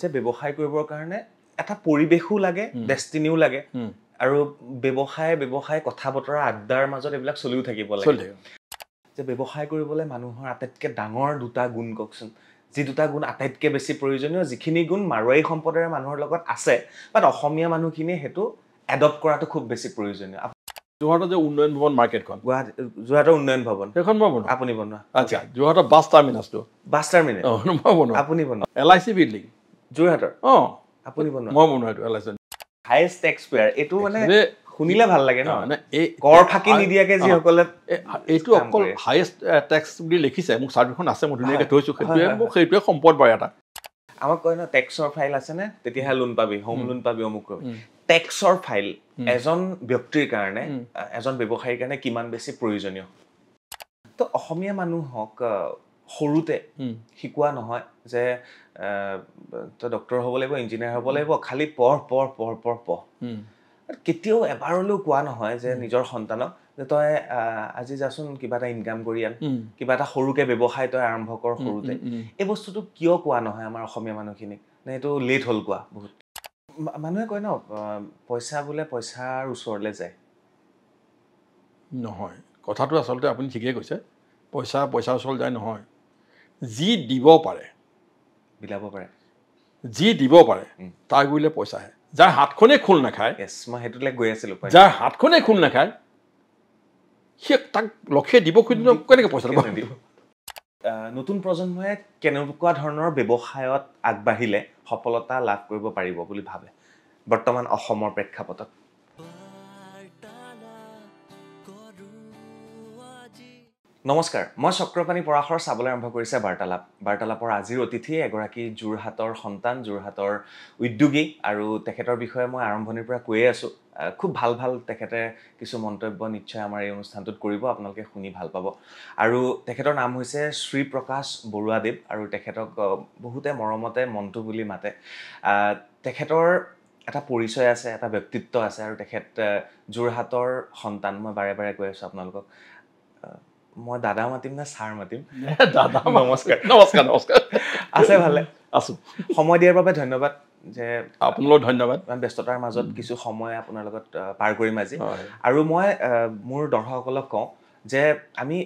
যে ব্যৱসায় কৰিবৰ কাৰণে এটা পৰিৱেশো লাগে ডেষ্টিনিও লাগে আৰু ব্যৱসায় কথা বতৰা আড্ডাৰ মাজত এইবিলাক চলিও থাকিব লাগে যে ব্যৱসায় কৰিবলৈ মানুহৰ আটাইতকৈ ডাঙৰ দুটা গুণ কওকচোন যি দুটা গুণ আটাইতকৈ বেছি প্ৰয়োজনীয় যিখিনি গুণ মাৰোৱাৰী সম্প্ৰদায়ৰ মানুহৰ লগত আছে বাট অসমীয়া মানুহখিনিয়ে সেইটো এডপ্ট কৰাটো খুব বেছি প্ৰয়োজনীয় যোৰহাটৰ যে উন্নয়ন ভৱন মাৰ্কেটখন যোৰহাটৰ উন্নয়ন ভৱন সেইখন মই বনোৱা আপুনি বনোৱা আচ্ছা যোৰহাটৰ বাছ টাৰ্মিনাছটো মই বনোৱা আপুনি বনোৱা LIC বিল্ডিং যোৰহাটৰ আপুনি বনোৱা মই বনোৱা এইটো LIC হাইয়েষ্ট টেক্স পেয়াৰ এইটো মানে শুনিলে ভাল লাগে ন কৰ ফাঁকি নিদিয়াকে যিসকলে এইটো অকল হাইয়েষ্ট টেক্স বুলি লিখিছে মোক চাৰ্টিফিকেটখন আছে মই ধুনীয়াকৈ থৈছোঁ সেইটোৱে সম্পদ বাৰু এটা আমাক কয় ন টেক্সৰ ফাইল আছেনে তেতিয়াহে লোন পাবি হোম লোন পাবি অমুক পাবি টেক্সৰ ফাইল এজন ব্যক্তিৰ কাৰণে এজন ব্যৱসায়ীৰ কাৰণে কিমান বেছি প্ৰয়োজনীয় তো অসমীয়া মানুহক সৰুতে শিকোৱা নহয় যে তই ডক্টৰ হ'ব লাগিব ইঞ্জিনিয়াৰ হ'ব লাগিব খালি পঢ় কেতিয়াও এবাৰলৈও কোৱা নহয় যে নিজৰ সন্তানক যে তই আজি যাচোন কিবা এটা ইনকাম কৰি আন কিবা এটা সৰুকে ব্যৱসায় তই আৰম্ভ কৰ সৰুতে এই বস্তুটো কিয় কোৱা নহয় আমাৰ অসমীয়া মানুহখিনিক নে এইটো লেট হ'ল কোৱা বহুত মানুহে কয় ন পইচা বোলে পইচাৰ ওচৰলৈ যায় নহয় কথাটো আচলতে আপুনি ঠিকেই কৈছে পইচাৰ ওচৰলৈ যায় নহয় যি দিব পাৰে বিলাব পাৰে যি দিব পাৰে তাৰ গুৰিলে পইচা আহে যাৰ হাতখনে খোল নাখায় মই সেইটোলৈ গৈ আছিলোঁ যাৰ হাতখনে খোল নাখায় সি তাক লক্ষে দিব খুজিলে কেনেকৈ পইচা দিব নতুন প্ৰজন্মই কেনেকুৱা ধৰণৰ ব্যৱসায়ত আগবাঢ়িলে সফলতা লাভ কৰিব পাৰিব বুলি ভাবে বৰ্তমান অসমৰ প্ৰেক্ষাপটত নমস্কাৰ মই চক্ৰপাণী পৰাশৰ চাবলৈ আৰম্ভ কৰিছে বাৰ্তালাপৰ আজিৰ অতিথি এগৰাকী যোৰহাটৰ সন্তান যোৰহাটৰ উদ্যোগী আৰু তেখেতৰ বিষয়ে মই আৰম্ভণিৰ পৰা কৈয়ে আছোঁ খুব ভাল তেখেতে কিছু মন্তব্য নিশ্চয় আমাৰ এই অনুষ্ঠানটোত কৰিব আপোনালোকে শুনি ভাল পাব আৰু তেখেতৰ নাম হৈছে শ্ৰী প্ৰকাশ বৰুৱাদেৱ আৰু তেখেতক বহুতে মৰমতে মন্টু বুলি মাতে তেখেতৰ এটা পৰিচয় আছে এটা ব্যক্তিত্ব আছে আৰু তেখেত যোৰহাটৰ সন্তান মই বাৰে বাৰে কৈ আছোঁ আপোনালোকক মই দাদা মাতিম না ছাৰ মাতিম দাদা নমস্কাৰ আছে ভালে আছোঁ সময় দিয়াৰ বাবে ধন্যবাদ যে আপোনালোক ধন্যবাদ ইমান ব্যস্ততাৰ মাজত কিছু সময় আপোনাৰ লগত পাৰ কৰিম আজি আৰু মই মোৰ দৰ্শকসকলক কওঁ যে আমি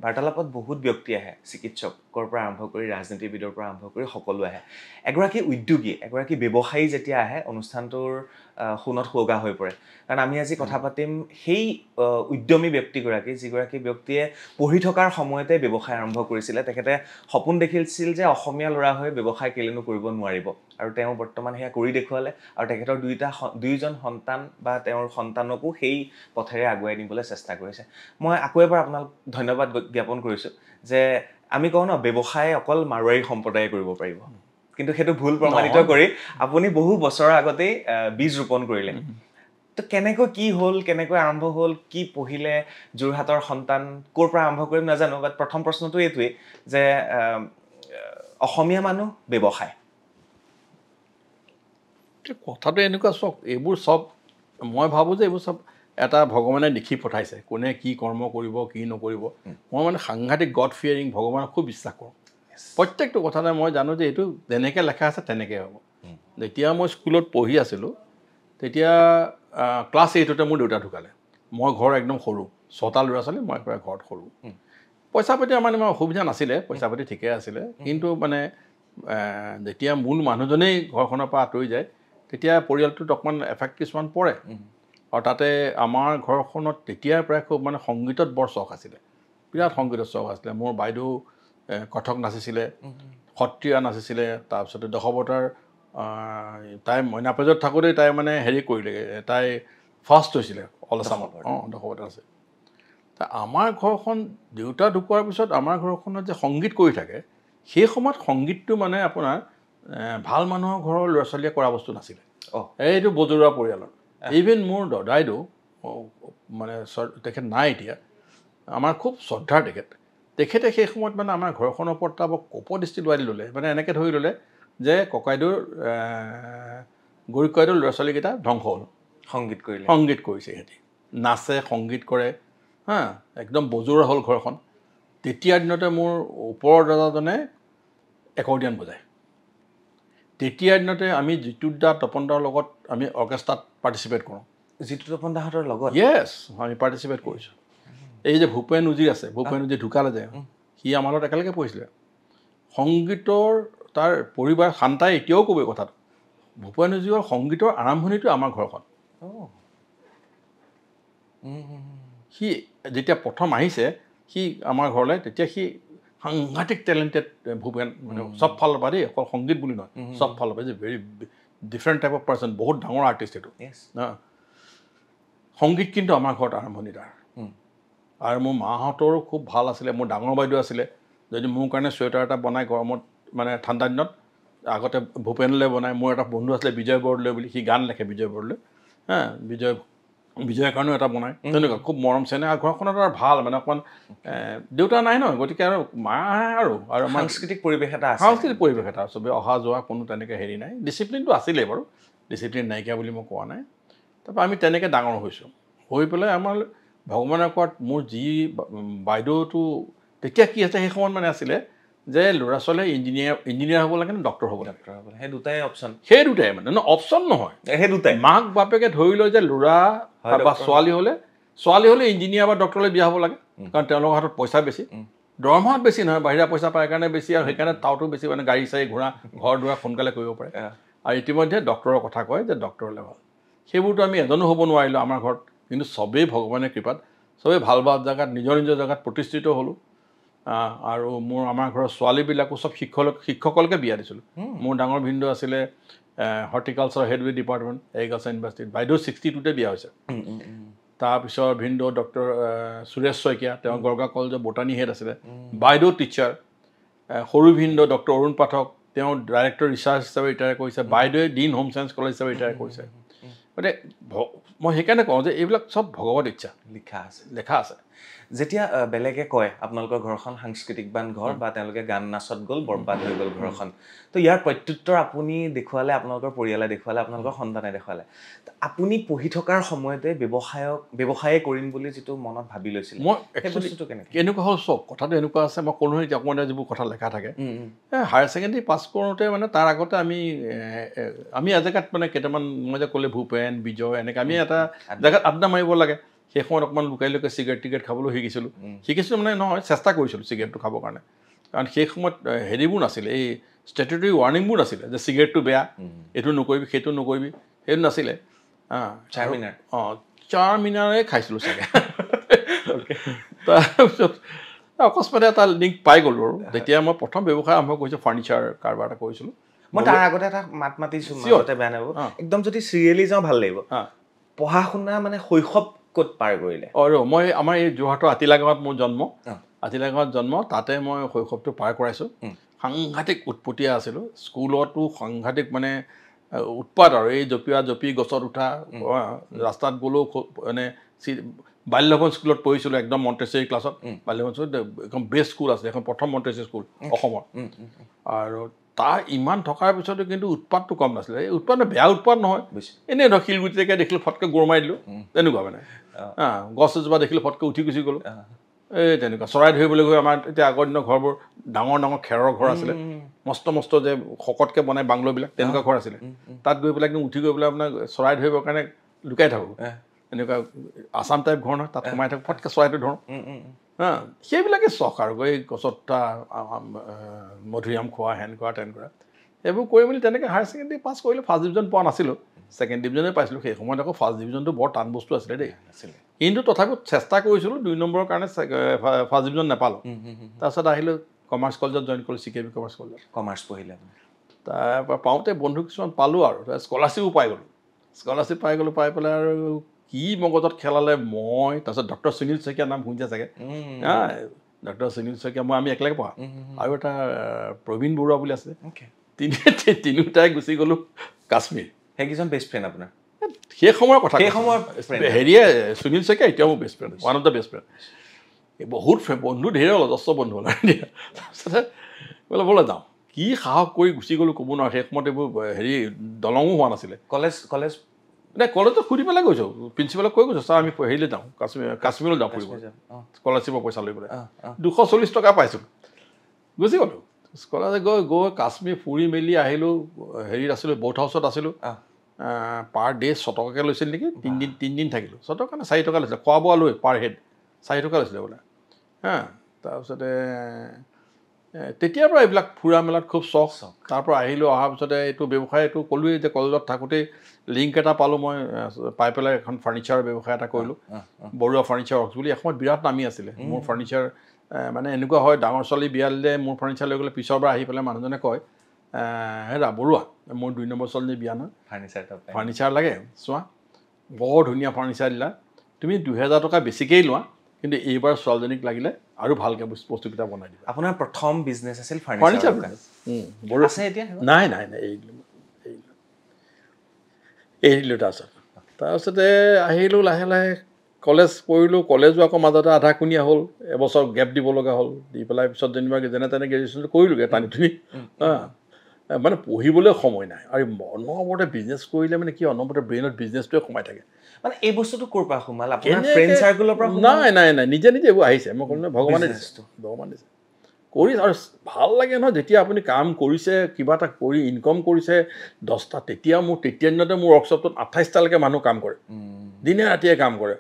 বাৰ্তালাপত বহুত ব্যক্তি আহে চিকিৎসকৰ পৰা আৰম্ভ কৰি ৰাজনীতিবিদৰ পৰা আৰম্ভ কৰি সকলো আহে এগৰাকী উদ্যোগী এগৰাকী ব্যৱসায়ী যেতিয়া আহে অনুষ্ঠানটোৰ শুনত সুগা হৈ পৰে কাৰণ আমি আজি কথা পাতিম সেই উদ্যমী ব্যক্তিগৰাকী যিগৰাকী ব্যক্তিয়ে পঢ়ি থকাৰ সময়তে ব্যৱসায় আৰম্ভ কৰিছিলে তেখেতে সপোন দেখিছিল যে অসমীয়া ল'ৰা হৈ ব্যৱসায় কেলেনো কৰিব নোৱাৰিব আৰু তেওঁ বৰ্তমান সেয়া কৰি দেখুৱালে আৰু তেখেতৰ দুইজন সন্তান বা তেওঁৰ সন্তানকো সেই পথেৰে আগুৱাই নিবলৈ চেষ্টা কৰিছে মই আকৌ এবাৰ আপোনাক ধন্যবাদ জ্ঞাপন কৰিছোঁ যে আমি কওঁ ন ব্যৱসায় অকল মাৰোৱাৰী সম্প্ৰদায়ে কৰিব পাৰিব কিন্তু সেইটো ভুল প্ৰমাণিত কৰি আপুনি বহু বছৰৰ আগতেই বীজ ৰোপণ কৰিলে তো কেনেকৈ কি হ'ল কেনেকৈ আৰম্ভ হ'ল কি পঢ়িলে যোৰহাটৰ সন্তান ক'ৰ পৰা আৰম্ভ কৰিম নাজানো বাট প্ৰথম প্ৰশ্নটো এইটোৱেই যে অসমীয়া মানুহ ব্যৱসায় কথাটো এনেকুৱা চব এইবোৰ চব মই ভাবোঁ যে এইবোৰ চব এটা ভগৱানে লিখি পঠাইছে কোনে কি কৰ্ম কৰিব কি নকৰিব মই মানে সাংঘাতিক গড ফিয়াৰিং ভগৱানক খুব বিশ্বাস কৰোঁ প্ৰত্যেকটো কথাতে মই জানো যে এইটো যেনেকৈ লেখা আছে তেনেকৈ হ'ব যেতিয়া মই স্কুলত পঢ়ি আছিলোঁ তেতিয়া ক্লাছ 8তে মোৰ দেউতা ঢুকালে মই ঘৰ একদম সৰু 6টা ল'ৰা ছোৱালী মই একেবাৰে ঘৰত সৰু পইচা পাতি আমাৰ ইমান অসুবিধা নাছিলে পইচা পাতি ঠিকে আছিলে কিন্তু মানে যেতিয়া মূল মানুহজনেই ঘৰখনৰ পৰা আঁতৰি যায় তেতিয়া পৰিয়ালটোত অকণমান এফেক্ট কিছুমান পৰে আৰু তাতে আমাৰ ঘৰখনত তেতিয়াৰ পৰাই খুব মানে সংগীতত বৰ চখ আছিলে বিৰাট সংগীতত চখ আছিলে মোৰ বাইদেউ কথক নাচিছিলে সত্ৰীয়া নাচিছিলে তাৰপিছতে দশৱতাৰ তাই মইনাপাজত থাকোঁতেই তাই মানে হেৰি কৰিলে তাই ফাৰ্ষ্ট হৈছিলে অল আছামত দশৱতাৰ আছে আমাৰ ঘৰখন দেউতা ঢুকোৱাৰ পিছত আমাৰ ঘৰখনত যে সংগীত কৰি থাকে সেই সময়ত সংগীতটো মানে আপোনাৰ ভাল মানুহৰ ঘৰৰ ল'ৰা ছোৱালীয়ে কৰা বস্তু নাছিলে এইটো বজৰুৱা পৰিয়ালৰ ইভেন মোৰ দদাইদেউ মানে তেখেত নাই এতিয়া আমাৰ খুব শ্ৰদ্ধাৰ তেখেতে সেই সময়ত মানে আমাৰ ঘৰখনৰ ওপৰত এটা কপদৃষ্টি লোৱাই ল'লে মানে এনেকৈ ধৰি ল'লে যে ককাইদেউৰ গৰিককাইদেউৰ ল'ৰা ছোৱালীকেইটা ধ্বংস হ'ল সংগীত কৰিছে সিহঁতি নাচে সংগীত কৰে একদম বজৰুৱা হ'ল ঘৰখন তেতিয়াৰ দিনতে মোৰ ওপৰৰ দাদাজনে একৰ্ডিয়ান বজায় তেতিয়াৰ দিনতে আমি জিতুৰ দা তপন দাৰ লগত আমি অৰ্কেষ্ট্ৰাত পাৰ্টিচিপেট কৰোঁ জিতু তপন দাহঁতৰ লগত য়েছ আমি পাৰ্টিচিপেট কৰিছোঁ এই যে ভূপেন উজিৰ আছে ভূপেন উজিৰ ঢুকালে যে সি আমাৰ লগত একেলগে পঢ়িছিলে সংগীতৰ তাৰ পৰিবাৰ শান্তাই এতিয়াও ক'ব এই কথাটো ভূপেন উজিৰৰ সংগীতৰ আৰম্ভণিটো আমাৰ ঘৰখন সি যেতিয়া প্ৰথম আহিছে সি আমাৰ ঘৰলৈ তেতিয়া সি সাংঘাতিক টেলেণ্টেড ভূপেন মানে চব ফালৰ পৰা দেই অকল সংগীত বুলি নহয় চব ফালৰ পৰা যে very different type of person বহুত ডাঙৰ আৰ্টিষ্ট এইটো সংগীত কিন্তু আমাৰ ঘৰত আৰম্ভণি তাৰ আৰু মোৰ মাহঁতৰো খুব ভাল আছিলে মোৰ ডাঙৰ বাইদেউ আছিলে যদি মোৰ কাৰণে চুৱেটাৰ এটা বনাই গৰমত মানে ঠাণ্ডা দিনত আগতে ভূপেনলৈ বনাই মোৰ এটা বন্ধু আছিলে বিজয় বৰদলৈ বুলি সি গান লেখে বিজয় বৰদলৈ বিজয়ৰ কাৰণেও এটা বনায় তেনেকুৱা খুব মৰম চেনেহ আৰু ঘৰখনত আৰু ভাল মানে অকণমান দেউতা নাই ন গতিকে আৰু মা আৰু সাংস্কৃতিক পৰিৱেশ এটা চবেই অহা যোৱা কোনো তেনেকৈ হেৰি নাই ডিচিপ্লিনটো আছিলেই বাৰু ডিচিপ্লিন নাইকিয়া বুলি মই কোৱা নাই তাৰপৰা আমি তেনেকৈ ডাঙৰ হৈছোঁ হৈ পেলাই আমাৰ ভগৱানৰ কোৱাত মোৰ যি বাইদেউটো তেতিয়া কি আছে সেই সময়ত মানে আছিলে যে ল'ৰা ছোৱালীয়ে ইঞ্জিনিয়াৰ হ'ব লাগে নে ডক্টৰ হ'ব লাগে সেই দুটাই অপশ্যন সেই দুটাই মানে অপশ্যন নহয় সেই দুটাই মাক বাপেকে ধৰি লয় যে ল'ৰা বা ছোৱালী হ'লে ইঞ্জিনিয়াৰ বা ডক্টৰলৈ বিয়া হ'ব লাগে কাৰণ তেওঁলোকৰ হাতত পইচা বেছি দৰমহাত বেছি নহয় বাহিৰা পইচা পায় কাৰণে বেছি আৰু সেইকাৰণে তাওতো বেছি মানে গাড়ী চাড়ী ঘোঁৰা ঘৰ দুৱাৰ সোনকালে কৰিব পাৰে আৰু ইতিমধ্যে ডক্টৰৰ কথা কয় যে ডক্টৰলৈ ভাল সেইবোৰতো আমি এজনো হ'ব নোৱাৰিলোঁ আমাৰ ঘৰত কিন্তু চবেই ভগৱানৰ কৃপাত চবেই ভাল ভাল জেগাত নিজৰ জেগাত প্ৰতিষ্ঠিত হ'লোঁ আৰু আমাৰ ঘৰৰ ছোৱালীবিলাকো চব শিক্ষকলৈকে বিয়া দিছিলোঁ মোৰ ডাঙৰ ভিনদেউ আছিলে হৰ্টিকালচাৰ হেডৱে ডিপাৰ্টমেণ্ট এগ্ৰিকালচাৰ ইউনিভাৰ্চিটিত বাইদেউ 62তে বিয়া হৈছে তাৰপিছত ভিনদেউ ডক্টৰ সুৰেশ শইকীয়া তেওঁ গড়গাঁও কলেজৰ বটানী হেড আছিলে বাইদেউ টিচাৰ সৰু ভিনদেউ ডক্টৰ অৰুণ পাঠক তেওঁ ডাইৰেক্টৰ ৰিচাৰ্চ হিচাপে ৰিটায়াৰ কৰিছে বাইদেৱে ডিন হোম চায়েন্স কলেজ হিচাপে ৰিটায়াৰ কৰিছে গতিকে মই সেইকাৰণে কওঁ যে এইবিলাক চব ভগৱত ইচ্ছা লেখা আছে যেতিয়া বেলেগে কয় আপোনালোকৰ ঘৰখন সাংস্কৃতিকবান ঘৰ বা তেওঁলোকে গান নাচত গ'ল বৰবাদ হৈ গ'ল ঘৰখন তো ইয়াৰ প্ৰত্যুত্তৰ আপুনি দেখুৱালে আপোনালোকৰ পৰিয়ালে দেখুৱালে আপোনালোকৰ সন্তানে দেখুৱালে আপুনি পঢ়ি থকাৰ সময়তে ব্যৱসায়ে কৰিম বুলি যিটো মনত ভাবি লৈছিল মই কেনেকুৱা হ'ল চব কথাটো এনেকুৱা আছে মই ক'লো এতিয়া অকণমান যিবোৰ কথা লেখা থাকে হায়াৰ ছেকেণ্ডেৰী পাছ কৰোঁতে মানে তাৰ আগতে আমি এজেগাত মানে কেইটামান মই যে ক'লে ভূপেন বিজয় এনেকৈ আমি এটা জেগাত আড্ডা মাৰিব লাগে সেই সময়ত অকণমান লুকাই চিগাৰেট টিকেট খাবলৈ শিকিছিলোঁ মানে নহয় চেষ্টা কৰিছিলোঁ চিগাৰেটটো খাবৰ কাৰণে কাৰণ সেই সময়ত হেৰিবোৰ নাছিলে এই ষ্টেটুটৰী ৱাৰ্ণিংবোৰ নাছিলে যে চিগাৰেটটো বেয়া এইটো নকৰিবি সেইটো নকৰিবি সেইটো নাছিলে চাৰমিনাৰে খাইছিলোঁ চাগে তাৰপিছত অকস্মাতে এটা লিংক পাই গ'লোঁ আৰু তেতিয়া মই প্ৰথম ব্যৱসায় আৰম্ভ কৰিছোঁ ফাৰ্ণিচাৰ কাৰবাৰ এটা কৰিছিলোঁ মই তাৰ আগতে এটা মাত মাতিছোঁ মাজতে বেয়া নাপাব একদম যদি চিৰিয়েলি যাওঁ ভাল লাগিব পঢ়া শুনা মানে শৈশৱ ক'ত পাৰ কৰিলে মই আমাৰ এই যোৰহাটৰ আতিলা গাঁৱত মোৰ জন্ম তাতে মই শৈশৱটো পাৰ কৰাইছোঁ সাংঘাতিক উৎপতীয়া আছিলোঁ স্কুলতো সাংঘাতিক মানে উৎপাত আৰু এই জপি গছত উঠা ৰাস্তাত গ'লেও মানে বাল্যভৱন স্কুলত পঢ়িছিলোঁ একদম মণ্টেচেৰী ক্লাছত বাল্যভৱন স্কুলত এখন বেষ্ট স্কুল আছিলে এখন প্ৰথম মণ্টেচেৰী স্কুল অসমৰ আৰু তাৰ ইমান থকাৰ পিছতো কিন্তু উৎপাতটো কম নাছিলে এই উৎপাত বেয়া উৎপাত নহয় এনেই ধৰক শিলগুটিকে দেখিলোঁ ফটকৈ গোৰ মাৰি দিলোঁ তেনেকুৱা মানে গছ এজোপা দেখিলোঁ ফটকৈ উঠি গুচি গ'লোঁ এই তেনেকুৱা চৰাই ধৰিবলৈ গৈ আমাৰ এতিয়া আগৰ দিনৰ ঘৰবোৰ ডাঙৰ খেৰৰ ঘৰ আছিলে মস্ত যে শকতকৈ বনাই বাংলোবিলাক তেনেকুৱা ঘৰ আছিলে তাত গৈ পেলাই একদম উঠি গৈ পেলাই আপোনাৰ চৰাই ধৰিবৰ কাৰণে লুকাই থাকোঁ এনেকুৱা আছাম টাইপ ঘৰ নহয় তাত সোমাই থাকোঁ ফটকৈ চৰাইটো ধৰোঁ সেইবিলাকে চখ আৰু এই গছত মধুৰিআম খোৱা হেন কৰা তেন কৰা এইবোৰ কৰি মেলি তেনেকৈ হায়াৰ ছেকেণ্ডেৰী পাছ কৰিলোঁ ফাৰ্ষ্ট ডিভিজন পোৱা নাছিলোঁ ছেকেণ্ড ডিভিজনে পাইছিলোঁ সেই সময়ত আকৌ ফাৰ্ষ্ট ডিভিজনটো বৰ টান বস্তু আছিলে দেই কিন্তু তথাপিও চেষ্টা কৰিছিলোঁ 2 নম্বৰৰ কাৰণে ফাৰ্ষ্ট ডিভিজন নাপালোঁ তাৰপিছত আহিলোঁ কমাৰ্চ কলেজত জইন কৰিলোঁ CKB কমাৰ্চ কলেজত কমাৰ্চ পঢ়িলে তাৰপৰা পাওঁতে বন্ধু কিছুমান পালোঁ আৰু স্কলাৰশ্বিপো পাই গ'লোঁ পাই পেলাই আৰু কি মগজত খেলালে মই তাৰপিছত ডক্টৰ সুনীল শইকীয়াৰ নাম শুনিছে চাগে ডক্টৰ সুনীল শইকীয়া আমি একেলগে পঢ়া আৰু এটা প্ৰবীণ বৰুৱা বুলি আছিলে তিনিওটাই গুচি গ'লোঁ কাশ্মীৰ সেইকেইজন বেষ্ট ফ্ৰেণ্ড আপোনাৰ সেই সময়ৰ কথা হেৰিয়ে সুনীল শইকীয়া এতিয়াও মোৰ best friend one of the best friend বহুত বন্ধু ধেৰ হ'ল অজস্ৰ বন্ধু হ'ল তাৰপিছতে বোলে যাওঁ কি সাহস কৰি গুচি গ'লোঁ ক'ব নোৱাৰোঁ সেই সময়ত এইবোৰ হেৰি দলঙো হোৱা নাছিলে কলেজত সুধি পেলাই গৈছোঁ প্ৰিন্সিপালক কৈ গৈছোঁ ছাৰ আমি হেৰিলৈ যাওঁ কাশ্মীৰলৈ যাওঁ ফুৰিব স্কলাৰশ্বিপৰ পইচা লৈ পেলাই 240 টকা পাইছোঁ গুচি গ'লোঁ স্কলাৰশ্বিপ গৈ কাশ্মীৰ ফুৰি মেলি আহিলোঁ হেৰিত আছিলোঁ বোট হাউচত আছিলোঁ পাৰ ডে 100 টকাকৈ লৈছিল নেকি তিনিদিন থাকিলোঁ 100 টকা নে 4 টকা লৈছিলে খোৱা বোৱা লৈ পাৰ হেড 4 টকা লৈছিলে বোলে তাৰপিছতে তেতিয়াৰ পৰা এইবিলাক ফুৰা মেলাত খুব চখ তাৰ পৰা আহিলোঁ অহাৰ পিছতে এইটো ব্যৱসায় এইটো ক'লোৱেই যে কলেজত থাকোঁতেই লিংক এটা পালোঁ মই পাই পেলাই এখন ফাৰ্ণিচাৰৰ ব্যৱসায় এটা কৰিলোঁ বৰুৱা ফাৰ্ণিচাৰ ৱৰ্কছ বুলি এসময়ত বিৰাট নামি আছিলে মোৰ ফাৰ্ণিচাৰ মানে এনেকুৱা হয় ডাঙৰ ছোৱালী বিয়া দিলে মোৰ ফাৰ্ণিচাৰ লৈ গ'লে পিছৰ পৰা আহি পেলাই মানুহজনে কয় হেৰা বৰুৱা মোৰ 2 নম্বৰ ছোৱালী বিয়া নহয় ফাৰ্ণিচাৰ লাগে চোৱা বৰ ধুনীয়া ফাৰ্ণিচাৰ দিলা তুমি 2000 টকা বেছিকেই লোৱা কিন্তু এইবাৰ ছোৱালীজনীক লাগিলে আৰু ভালকৈ বস্তুকেইটা বনাই দিবা আপোনাৰ প্ৰথম বিজনেছ আছিল ফাৰ্ণিচাৰ আছে এতিয়া নাই এৰিলোঁ তাৰপিছতে আহিলোঁ লাহে লাহে কলেজ পঢ়িলোঁ কলেজো আকৌ মাজতে আধাখুনীয়া হ'ল এবছৰ গেপ দিব লগা হ'ল দি পেলাই পিছত যেনিবা যেনে তেনে গ্ৰেজুৱেশ্যনটো কৰিলোঁগৈ টানি টুনি মানে পঢ়িবলৈ সময় নাই আৰু অনবৰতে বিজনেছ কৰিলে মানে কি অনবৰতে ব্ৰেইনত বিজনেছটোৱে সোমাই থাকে মানে এই বস্তুটো ক'ৰ পৰা সোমাল আপোনাৰ ফ্ৰেণ্ড চাৰ্কুলৰ পৰা নাই নিজে এইবোৰ আহিছে মই ক'লো নহয় ভগৱানে দিছে কৰি আৰু ভাল লাগে নহয় যেতিয়া আপুনি কাম কৰিছে কিবা এটা কৰি ইনকম কৰিছে 10টা তেতিয়া দিনতে মোৰ ৱৰ্কশ্বপটোত 28টালৈকে মানুহ কাম কৰে দিনে ৰাতিয়ে কাম কৰে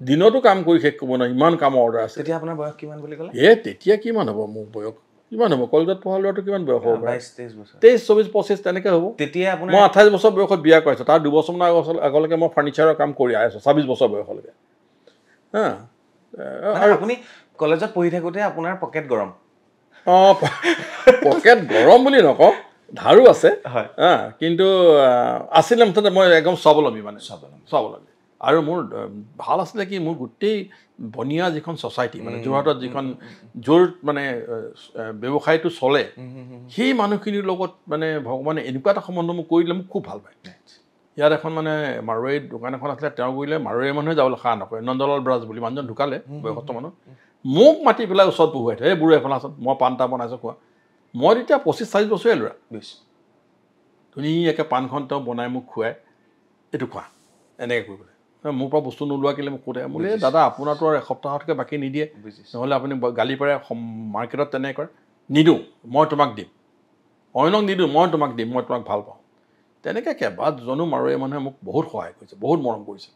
দিনতো কাম কৰি শেষ কৰিব নোৱাৰে ইমান কামৰ অৰ্ডাৰ আছে তেতিয়া আপোনাৰ বয়স কিমান বুলি ক'লে তেতিয়া কিমান হ'ব মোৰ বয়স কিমান হ'ব কলেজত পঢ়া ল'ৰাটো কিমান বয়স হ'ব 22-23 24 25 তেনেকৈ হ'ব তেতিয়া আপোনাৰ মই 28 বছৰ বয়সত বিয়া কৰাইছোঁ তাৰ 2 বছৰমান আগলৈকে মই ফাৰ্ণিচাৰৰ কাম কৰি আছোঁ 26 বছৰ বয়সলৈকে আৰু আপুনি কলেজত পঢ়ি থাকোঁতে আপোনাৰ পকেট গৰম পকেট গৰম বুলি নকওঁ ধাৰো আছে কিন্তু আছিলে মুঠতে মই একদম স্বাৱলম্বী মানে স্বাৱলম্বী আৰু মোৰ ভাল আছিলে কি মোৰ গোটেই বনিয়া যিখন ছ'চাইটি মানে যোৰহাটত যিখন য'ৰ মানে ব্যৱসায়টো চলে সেই মানুহখিনিৰ লগত মানে ভগৱানে এনেকুৱা এটা সম্বন্ধ মোক কৰি দিলে মোক খুব ভাল পায় ইয়াত এখন মানে মাৰোৱাৰী দোকান এখন আছিলে তেওঁ কৰিলে মাৰোৱাৰী মানুহে যাবলৈ সাহ নকৰে নন্দলাল ব্ৰাজ বুলি মানুহজন ঢুকালে বয়সস্থ মানুহ মোক মাতি পেলাই ওচৰত বহুৱাই থয় এই বুঢ়ী এখন আচত মই পাণটা বনাইছোঁ খোৱা মই তেতিয়া 25-40 বছৰীয়া ল'ৰা ধুনীয়াকৈ পাণখন তেওঁ বনাই মোক খুৱাই এইটো খোৱা এনেকৈ কৰিবলৈ মোৰ পৰা বস্তু নোলোৱা কেলৈ মোক সোধে বোলে দাদা আপোনাৰতো আৰু এসপ্তাহতকৈ বাকী নিদিয়ে নহ'লে আপুনি গালি পাৰে মাৰ্কেটত তেনেকৈ কৰে নিদিওঁ মই তোমাক দিম অন্যক নিদিওঁ মই তোমাক দিম মই তোমাক ভাল পাওঁ তেনেকৈ কেইবাজনো মাৰোৱাৰী মানুহে মোক বহুত সহায় কৰিছে বহুত মৰম কৰিছে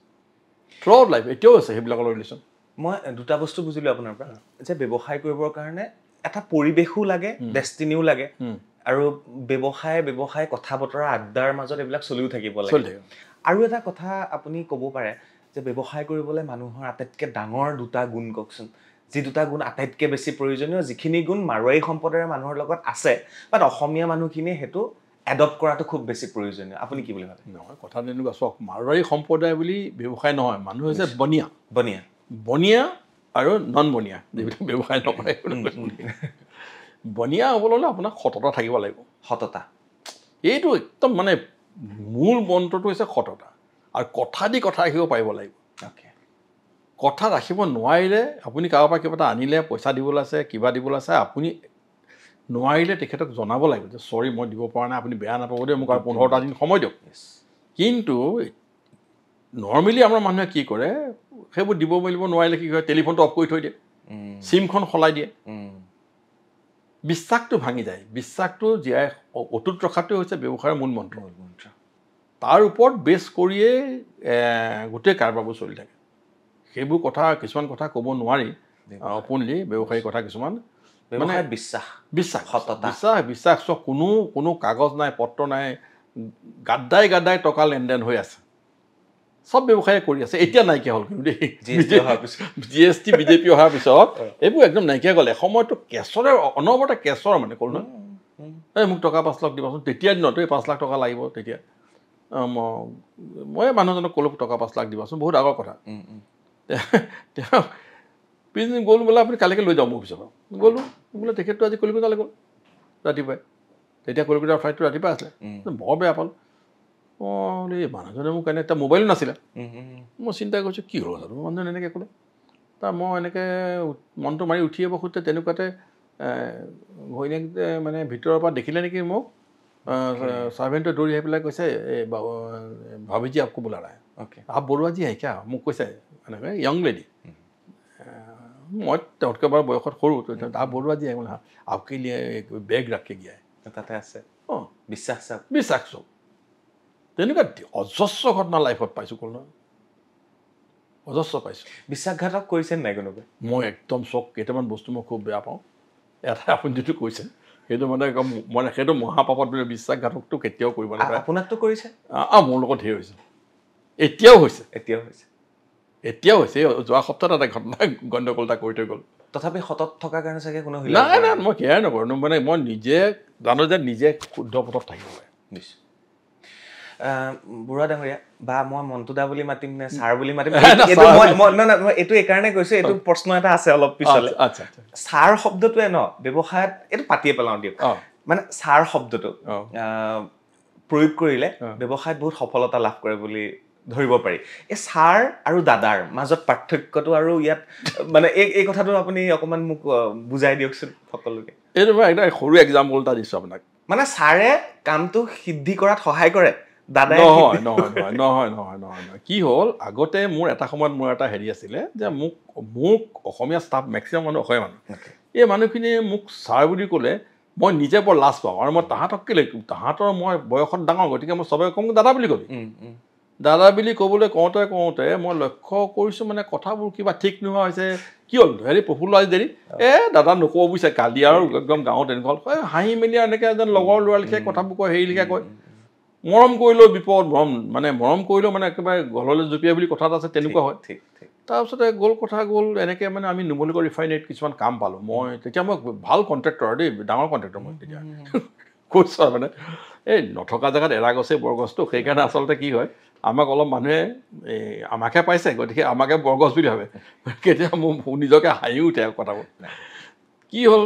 থ্ৰু আউট লাইফ এতিয়াও আছে সেইবিলাকৰ ৰিলেশ্যন মই দুটা বস্তু বুজিলোঁ আপোনাৰ পৰা যে ব্যৱসায় কৰিবৰ কাৰণে এটা পৰিৱেশো লাগে ডেষ্টিনিও লাগে আৰু ব্যৱসায় কথা বতৰা আড্ডাৰ মাজত এইবিলাক চলিও থাকিব লাগে আৰু এটা কথা আপুনি ক'ব পাৰে যে ব্যৱসায় কৰিবলৈ মানুহৰ আটাইতকৈ ডাঙৰ 2টা গুণ কওকচোন যি 2টা গুণ আটাইতকৈ বেছি প্ৰয়োজনীয় যিখিনি গুণ মাৰোৱাৰী সম্প্ৰদায়ৰ মানুহৰ লগত আছে বাট অসমীয়া মানুহখিনিয়ে সেইটো এডপ্ট কৰাটো খুব বেছি প্ৰয়োজনীয় আপুনি কি বুলি ভাবে নহয় কথা তেনেকুৱা চাওক মাৰোৱাৰী সম্প্ৰদায় বুলি ব্যৱসায় নহয় মানুহ হৈছে বনিয়া আৰু নন বনিয়া যিবিলাক ব্যৱসায় নকৰে বনিয়া হ'বলৈ হ'লে আপোনাক সততা থাকিব লাগিব সততা এইটো একদম মানে মূল মন্ত্ৰটো হৈছে সততা আৰু কথা দি কথা ৰাখিব পাৰিব লাগিব কথা ৰাখিব নোৱাৰিলে আপুনি কাৰোবাৰ পৰা কিবা এটা আনিলে পইচা দিবলৈ আছে কিবা দিবলৈ আছে আপুনি নোৱাৰিলে তেখেতক জনাব লাগিব যে চৰি মই দিব পৰা নাই আপুনি বেয়া নাপাব দেই মোক আৰু 15টা দিন সময় দিয়ক কিন্তু নৰ্মেলি আমাৰ মানুহে কি কৰে সেইবোৰ দিব মেলিব নোৱাৰিলে কি কৰে টেলিফোনটো অফ কৰি থৈ দিয়ে চিমখন সলাই দিয়ে বিশ্বাসটো ভাঙি যায় বিশ্বাসটো জীয়াই অটুট ৰখাটোৱে হৈছে ব্যৱসায়ৰ মূল মন্ত্ৰ তাৰ ওপৰত বেছ কৰিয়েই গোটেই কাৰবাৰবোৰ চলি থাকে সেইবোৰ কথা কিছুমান কথা ক'ব নোৱাৰি অপনলি ব্যৱসায়িক কথা কিছুমান মানে বিশ্বাস চব কোনো কাগজ নাই পত্ৰ নাই গাদ্দাই টকা লেনদেন হৈ আছে সব ব্যৱসায় কৰি আছে এতিয়া নাইকিয়া হ'ল কিন্তু দেই GST বিজেপি অহাৰ পিছত এইবোৰ একদম নাইকিয়া গ'ল এসময়তো কেছৰে অনবৰতে কেছৰ মানে ক'লো ন এই মোক টকা 5 লাখ দিবাচোন তেতিয়া দিনতো 5 লাখ টকা লাগিব তেতিয়া মই মানুহজনক ক'লো টকা 5 লাখ দিবাচোন বহুত আগৰ কথা তেওঁ পিছদিন গ'লো বোলে আপুনি কালিকে লৈ যাওঁ মোৰ অফিচৰ পৰা গ'লোঁ বোলে তেখেতটো আজি কলিকতালৈ গ'ল ৰাতিপুৱাই তেতিয়া কলিকতাৰ ফ্লাইটটো ৰাতিপুৱা আছিলে বৰ বেয়া পালোঁ এই মানুহজনে মোক এনে এটা মোবাইলো নাছিলে মই চিন্তা কৰিছোঁ কি হ'ল আৰু মানুহজনে এনেকৈ ক'লে মই এনেকৈ মনটো মাৰি উঠি আহিব খোজোঁতে তেনেকুৱাতে ঘৈণীয়েক মানে ভিতৰৰ পৰা দেখিলে নেকি মোক চাৰ্ভেণ্টে দৌৰি আহি পেলাই কৈছে এই ভাবিজি আপকো বুলা ৰহা है आप बरुआ जी है क्या মোক কৈছে এনেকৈ য়ং লেডি মই তেওঁতকৈ বাৰু বয়সত সৰু তাৰ বৰুৱা দিয়ে আপকে লিয়ে বেগ ৰাখি গিয়া তাতে আছে অঁ বিশ্বাস চব তেনেকুৱা অজস্ৰ ঘটনা লাইফত পাইছোঁ ক'ল নহয় অজস্ৰ পাইছোঁ বিশ্বাসঘাতক কৰিছে নাই কোনোবাই মই একদম চক কেইটামান বস্তু মই খুব বেয়া পাওঁ এটা আপুনি যিটো কৈছে সেইটো মানে সেইটো মহাপাপত বুলি বিশ্বাসঘাতকটো কেতিয়াও কৰিব নালাগে আপোনাকতো কৰিছে মোৰ লগত ধেৰ হৈছে এতিয়াও হৈছে যোৱা সপ্তাহত এটা ঘটনা গণ্ডগোল এটা কৰি থৈ গ'ল তথাপি সতত থকাৰ কাৰণে চাগে কোনো নাই মই কেয়াৰ নকৰোঁ মানে মই নিজে জানো যে নিজে শুদ্ধ পথত থাকিব লাগে নিশ্চয় বুঢ়া ডাঙৰীয়া বা মই মন্টু দা বুলি মাতিম নে ছাৰ বুলি মাতিম এইটো এইকাৰণে কৈছো এইটো প্ৰশ্ন এটা আছে অলপ পিছলে ছাৰ শব্দটোৱে ন ব্যৱসায়ত এইটো পাতিয়ে পেলাওঁ দিয়ক মানে ছাৰ শব্দটো প্ৰয়োগ কৰিলে ব্যৱসায়ত বহুত সফলতা লাভ কৰে বুলি ধৰিব পাৰি এই ছাৰ আৰু দাদাৰ মাজত পাৰ্থক্যটো আৰু ইয়াত মানে এই কথাটো আপুনি অকণমান মোক বুজাই দিয়কচোন সকলোকে এইটো মই একটা সৰু এক্সাম্পল এটা দিছোঁ আপোনাক মানে ছাৰে কামটো সিদ্ধি কৰাত সহায় কৰে দাদাই নহয় কি হ'ল আগতে মোৰ এটা সময়ত মোৰ এটা হেৰি আছিলে যে মোক অসমীয়া ষ্টাফ মেক্সিমাম মানুহ অসমীয়া মানুহ এই মানুহখিনিয়ে মোক ছাৰ বুলি ক'লে মই নিজে বৰ লাজ পাওঁ আৰু মই তাহাঁতক কেলৈ তাহাঁতৰ মই বয়সত ডাঙৰ গতিকে মই চবে কওঁ দাদা বুলি ক'বি দাদা বুলি ক'বলৈ কওঁতে মই লক্ষ্য কৰিছোঁ মানে কথাবোৰ কিবা ঠিক নোহোৱা হৈছে কি হ'ল হেৰি প্ৰফুল্ল আজি দেৰি দাদা নকওঁ বুজিছে কালি আৰু একদম গাঁৱত তেনেকুৱা হ'ল হাঁহি মেলি এনেকৈ এজন লগৰ ল'ৰা লিখে কথাবোৰ কয় হেৰি লিখে কয় মৰম কৰিলেও বিপদ মৰম কৰিলেও মানে একেবাৰে গললৈ জঁপিয়াই বুলি কথা এটা আছে তেনেকুৱা হয় তাৰপিছতে কথা গ'ল এনেকৈ মানে আমি নুমলীগড় ৰিফাইনেৰীত কিছুমান কাম পালোঁ তেতিয়া মই ভাল কণ্ট্ৰেক্টৰ দেই ডাঙৰ কণ্ট্ৰেক্টৰ মই তেতিয়া কৈছোঁ আৰু মানে এই নথকা জেগাত এৰা গছে বৰগছটো সেইকাৰণে আচলতে কি হয় আমাক অলপ মানুহে আমাকে পাইছে গতিকে আমাকে বৰগছ বুলি ভাবে কেতিয়াবা মোৰ নিজকে হাঁহি উঠে কথাবোৰ কি হ'ল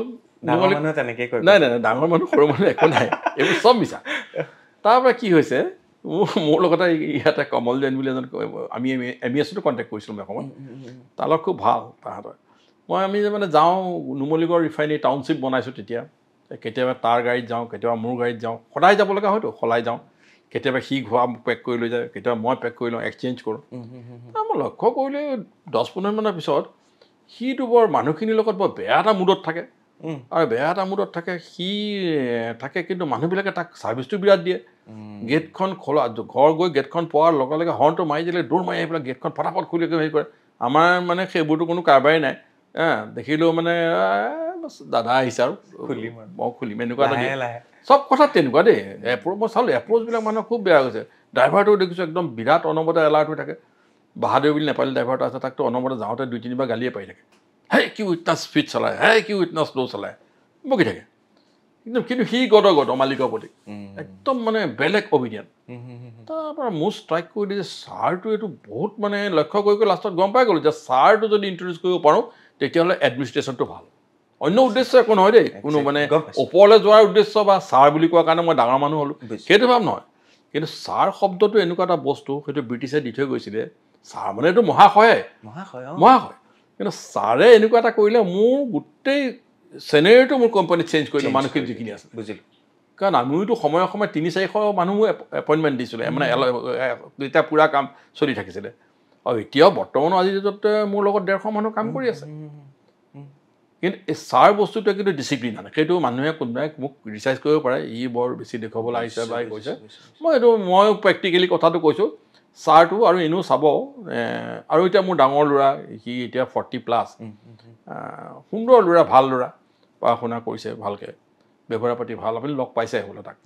নাই ডাঙৰ মানুহ সৰু মানুহ একো নাই এইবোৰ চব মিছা তাৰপৰা কি হৈছে মোৰ লগতে ইয়াতে কমল জৈন বুলি এজন আমি MESতো কণ্টেক্ট কৰিছিলোঁ মই অসমত তাৰ লগত খুব ভাল তাহাঁতৰ আমি মানে যাওঁ নুমলীগড় ৰিফাইনেৰী টাউনশ্বিপ বনাইছোঁ তেতিয়া কেতিয়াবা তাৰ গাড়ীত যাওঁ কেতিয়াবা মোৰ গাড়ীত যাওঁ সদায় যাব লগা হয়তো সলাই যাওঁ কেতিয়াবা সি ঘোৱা পেক কৰি লৈ যায় কেতিয়াবা মই পেক কৰি লওঁ এক্সচেঞ্জ কৰোঁ মই লক্ষ্য কৰিলে 10-15 মিনিটৰ পিছত সিটো বৰ মানুহখিনিৰ লগত বৰ বেয়া এটা মুডত থাকে আৰু বেয়া এটা মুডত থাকে সি থাকে কিন্তু মানুহবিলাকে তাক ছাৰ্ভিচটো বিৰাট দিয়ে গেটখন খোলা ঘৰ গৈ গেটখন পোৱাৰ লগে লগে হৰ্ণটো মাৰি দিলে দৌৰ মাৰি আহি পেলাই গেটখন ফটাফট খুলি হেৰি কৰে আমাৰ মানে সেইবোৰতো কোনো কাৰবাৰেই নাই দেখিলেও মানে দাদা আহিছে আৰু মই খুলিম এনেকুৱা এটা চব কথাত তেনেকুৱা দেই মই চালোঁ এপ্ৰ'চবিলাক মানুহৰ খুব বেয়া হৈছে ড্ৰাইভাৰটো দেখিছোঁ একদম বিৰাট অনবৰতে এলাৰ্ট হৈ থাকে বাহাদুৰ বুলি নেপালী ড্ৰাইভাৰটো আছে তাকতো অনবৰতে যাওঁতে 2-3 বাৰ গালিয়ে পাই থাকে কি ইতনা স্পীড চলায় কি ইতনা শ্ল' চলায় বকি থাকে কিন্তু সি গদ মালিকৰ প্ৰতি একদম মানে বেলেগ অভিজ্ঞান তাৰপৰা মোৰ ষ্ট্ৰাইক কৰি দিয়ে যে ছাৰটো এইটো বহুত মানে লক্ষ্য কৰি লাষ্টত গম পাই গ'লোঁ যে ছাৰটো যদি ইণ্ট্ৰডিউচ কৰিব পাৰোঁ তেতিয়াহ'লে এডমিনিষ্ট্ৰেশ্যনটো ভাল অন্য উদ্দেশ্য একো নহয় দেই কোনো মানে ওপৰলৈ যোৱাৰ উদ্দেশ্য বা ছাৰ বুলি কোৱাৰ কাৰণে মই ডাঙৰ মানুহ হ'লোঁ সেইটো ভাৱ নহয় কিন্তু ছাৰ শব্দটো এনেকুৱা এটা বস্তু সেইটো ব্ৰিটিছে দি থৈ গৈছিলে ছাৰ মানে এইটো মহাশয় কিন্তু ছাৰে এনেকুৱা এটা কৰিলে মোৰ গোটেই চেনেৰীটো মোৰ কোম্পানীত চেঞ্জ কৰিলে মানুহখিনি যিখিনি আছে বুজিলোঁ কাৰণ আমিওতো সময়ে 300-400 মানুহ এপইণ্টমেণ্ট দিছিলোঁ মানে তেতিয়া পূৰা কাম চলি থাকিছিলে আৰু এতিয়াও বৰ্তমানো আজিৰ ডেটত মোৰ লগত 150 মানুহ কাম কৰি আছে কিন্তু এই ছাৰ বস্তুটোৱে কিন্তু ডিচিপ্লিন আনে সেইটো মানুহে কোনোবাই মোক ৰিচাৰ্জ কৰিব পাৰে বৰ বেছি দেখুৱাবলৈ আহিছে বা কৈছে মই প্ৰেক্টিকেলি কথাটো কৈছোঁ ছাৰটো আৰু এনেও চাব আৰু এতিয়া মোৰ ডাঙৰ ল'ৰা সি এতিয়া 40+, সুন্দৰ ল'ৰা ভাল ল'ৰা পঢ়া শুনা কৰিছে ভালকৈ ব্যৱহাৰ পাতি ভাল আপুনি লগ পাইছে হ'লে তাক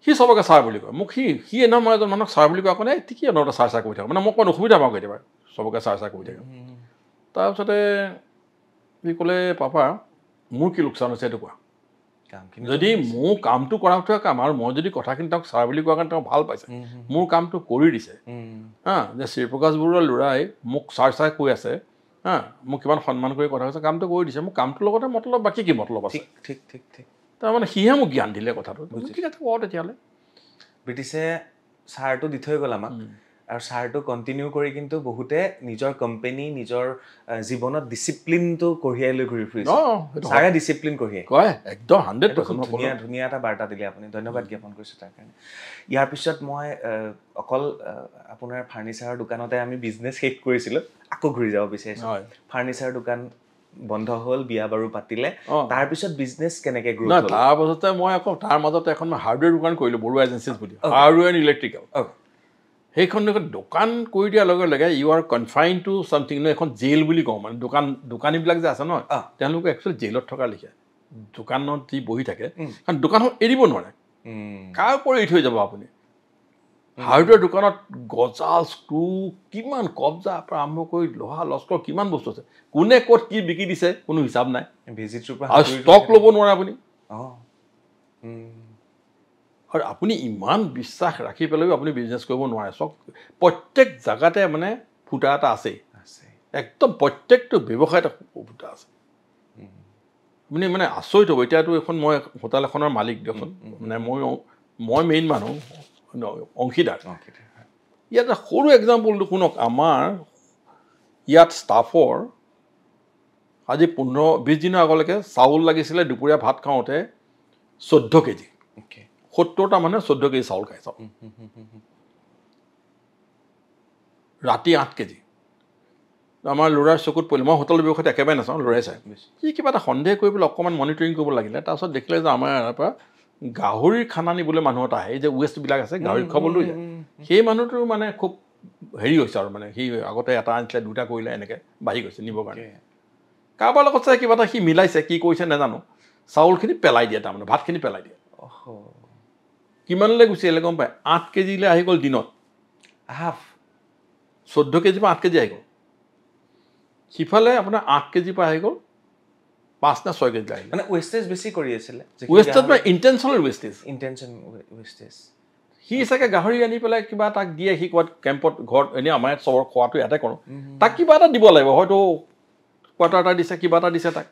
সি চবকে ছাৰ বুলি কয় মোক সি এনেও মই এজন মানুহক ছাৰ বুলি কোৱা কাৰণে কি এনেও ছাৰ কৰি থাকোঁ মানে মই অকণ অসুবিধা পাওঁ কেতিয়াবা চবকে ছাৰ কৰি থাকোঁ তাৰপিছতে সি ক'লে পাপা মোৰ কি লোকচান হৈছে এইটো কোৱা যদি মোৰ কামটো কৰা উঠোৱা কাম আৰু মই যদি কথাখিনি তেওঁক ছাৰ বুলি কোৱা কাৰণে তেওঁ ভাল পাইছে মোৰ কামটো কৰি দিছে যে শ্ৰীপ্ৰকাশ বৰুৱাৰ ল'ৰাই মোক ছাৰ কৈ আছে মোক কিমান সন্মান কৰি কথা কৈছে কামটো কৰি দিছে মোক কামটোৰ লগতে মতলব বাকী কি মতলব আছে ঠিক তাৰমানে সিহে মোক জ্ঞান দিলে কথাটো ঠিক আছে কওঁ তেতিয়াহ'লে ব্ৰিটিছে ছাৰটো দি থৈ গ'ল আমাক আৰু ছাৰটো কণ্টিনিউ কৰি কিন্তু বহুতে নিজৰ কোম্পানী নিজৰ জীৱনত ডিচিপ্লিনটো কঢ়িয়াই লৈ ঘূৰি ফুৰিছে ছাৰে ডিচিপ্লিন কঢ়িয়াই কয় একদম 100% ধুনীয়া ধুনীয়া এটা বাৰ্তা দিলে আপুনি ধন্যবাদ জ্ঞাপন কৰিছোঁ তাৰ কাৰণে ইয়াৰ পিছত মই অকল আপোনাৰ ফাৰ্ণিচাৰৰ দোকানতে আমি বিজনেছ শেষ কৰিছিলোঁ আকৌ ঘূৰি যাব বিচাৰিছোঁ ফাৰ্ণিচাৰৰ দোকান বন্ধ হ'ল বিয়া বাৰু পাতিলে তাৰপিছত বিজনেছ কেনেকৈ গ্ৰ' হ'ল তাৰপাছতে মই আকৌ তাৰ মাজতে এখন হাৰ্ডৱেৰ দোকান কৰিলোঁ বৰুৱা এজেঞ্চিজ বুলি হাৰ্ডৱেৰ এণ্ড ইলেক্ট্ৰিকেল সেইখন দোকান কৰি দিয়াৰ লগে লগে you are confine to something ন এখন জেইল বুলি কওঁ মানে দোকানীবিলাক যে আছে ন তেওঁলোকে একচুৱেলি জেইলত থকা লিখে দোকানত যি বহি থাকে কাৰণ দোকানখন এৰিব নোৱাৰে কাৰ ওপৰত এৰি থৈ যাব আপুনি হাৰ্ডৱেৰ দোকানত গজাল স্ক্ৰু কিমান কব্জাৰ পৰা আৰম্ভ কৰি লোহা লস্কৰ কিমান বস্তু আছে কোনে ক'ত কি বিকি দিছে কোনো হিচাপ নাই আৰু ষ্টক ল'ব নোৱাৰে আপুনি আৰু আপুনি ইমান বিশ্বাস ৰাখি পেলাইও আপুনি বিজনেছ কৰিব নোৱাৰে চব প্ৰত্যেক জেগাতে মানে ফুটা এটা আছেই একদম প্ৰত্যেকটো ব্যৱসায়ত ফুটা আছে আপুনি মানে আচৰিত হ'ব এতিয়াতো এখন মই হোটেল এখনৰ মালিক দিয়কচোন মানে মই মেইন মানুহ অংশীদাৰ ইয়াত এটা সৰু এক্সাম্পলটো শুনক আমাৰ ইয়াত ষ্টাফৰ আজি 15-20 দিনৰ আগলৈকে চাউল লাগিছিলে দুপৰীয়া ভাত খাওঁতে 14 কেজি 70টা মানুহে 14 কেজি চাউল খাই চাওক ৰাতি 8 কেজি আমাৰ ল'ৰাৰ চকুত পৰিলে মই হোটেলৰ ব্যৱসায়ত একেবাৰে নাচাওঁ ল'ৰাই চাই সি কিবা এটা সন্দেহ কৰি পেলাই অকণমান মনিটৰিং কৰিব লাগিলে তাৰপিছত দেখিলে যে আমাৰ ইয়াৰ পৰা গাহৰিৰ খানা নিবলৈ মানুহ এটা আহে এই যে ৱেষ্টবিলাক আছে গাহৰি খাবলৈ যায় সেই মানুহটো মানে খুব হেৰি হৈছে আৰু মানে সি আগতে এটা আনিছিলে দুটা কৰিলে এনেকৈ বাঢ়ি গৈছে নিবৰ কাৰণে কাৰোবাৰ লগত চাই কিবা এটা সি মিলাইছে কি কৰিছে নাজানো চাউলখিনি পেলাই দিয়ে তাৰমানে ভাতখিনি পেলাই দিয়ে কিমানলৈ গুচি আহিলে গম পায় 8 কেজিলৈ আহি গ'ল দিনত হাফ 14 কেজিৰ পৰা 8 কেজি আহি গ'ল সিফালে আপোনাৰ 8 কেজিৰ পৰা আহি গ'ল 5 নে 6 কেজি আহিলে মানে ৱেষ্টেজ বেছি কৰি আছিলে ৱেষ্টেজ মানে ইণ্টেনশ্যনেল ৱেষ্টেজ সি চাগে গাহৰি আনি পেলাই কিবা তাক দিয়ে সি ক'ৰবাত কেম্পত ঘৰত এনেই আমাৰ ইয়াত চবৰ খোৱাটো ইয়াতে কৰোঁ তাক কিবা এটা দিব লাগিব হয়তো কোৱাৰ্টাৰ এটা দিছে কিবা এটা দিছে তাক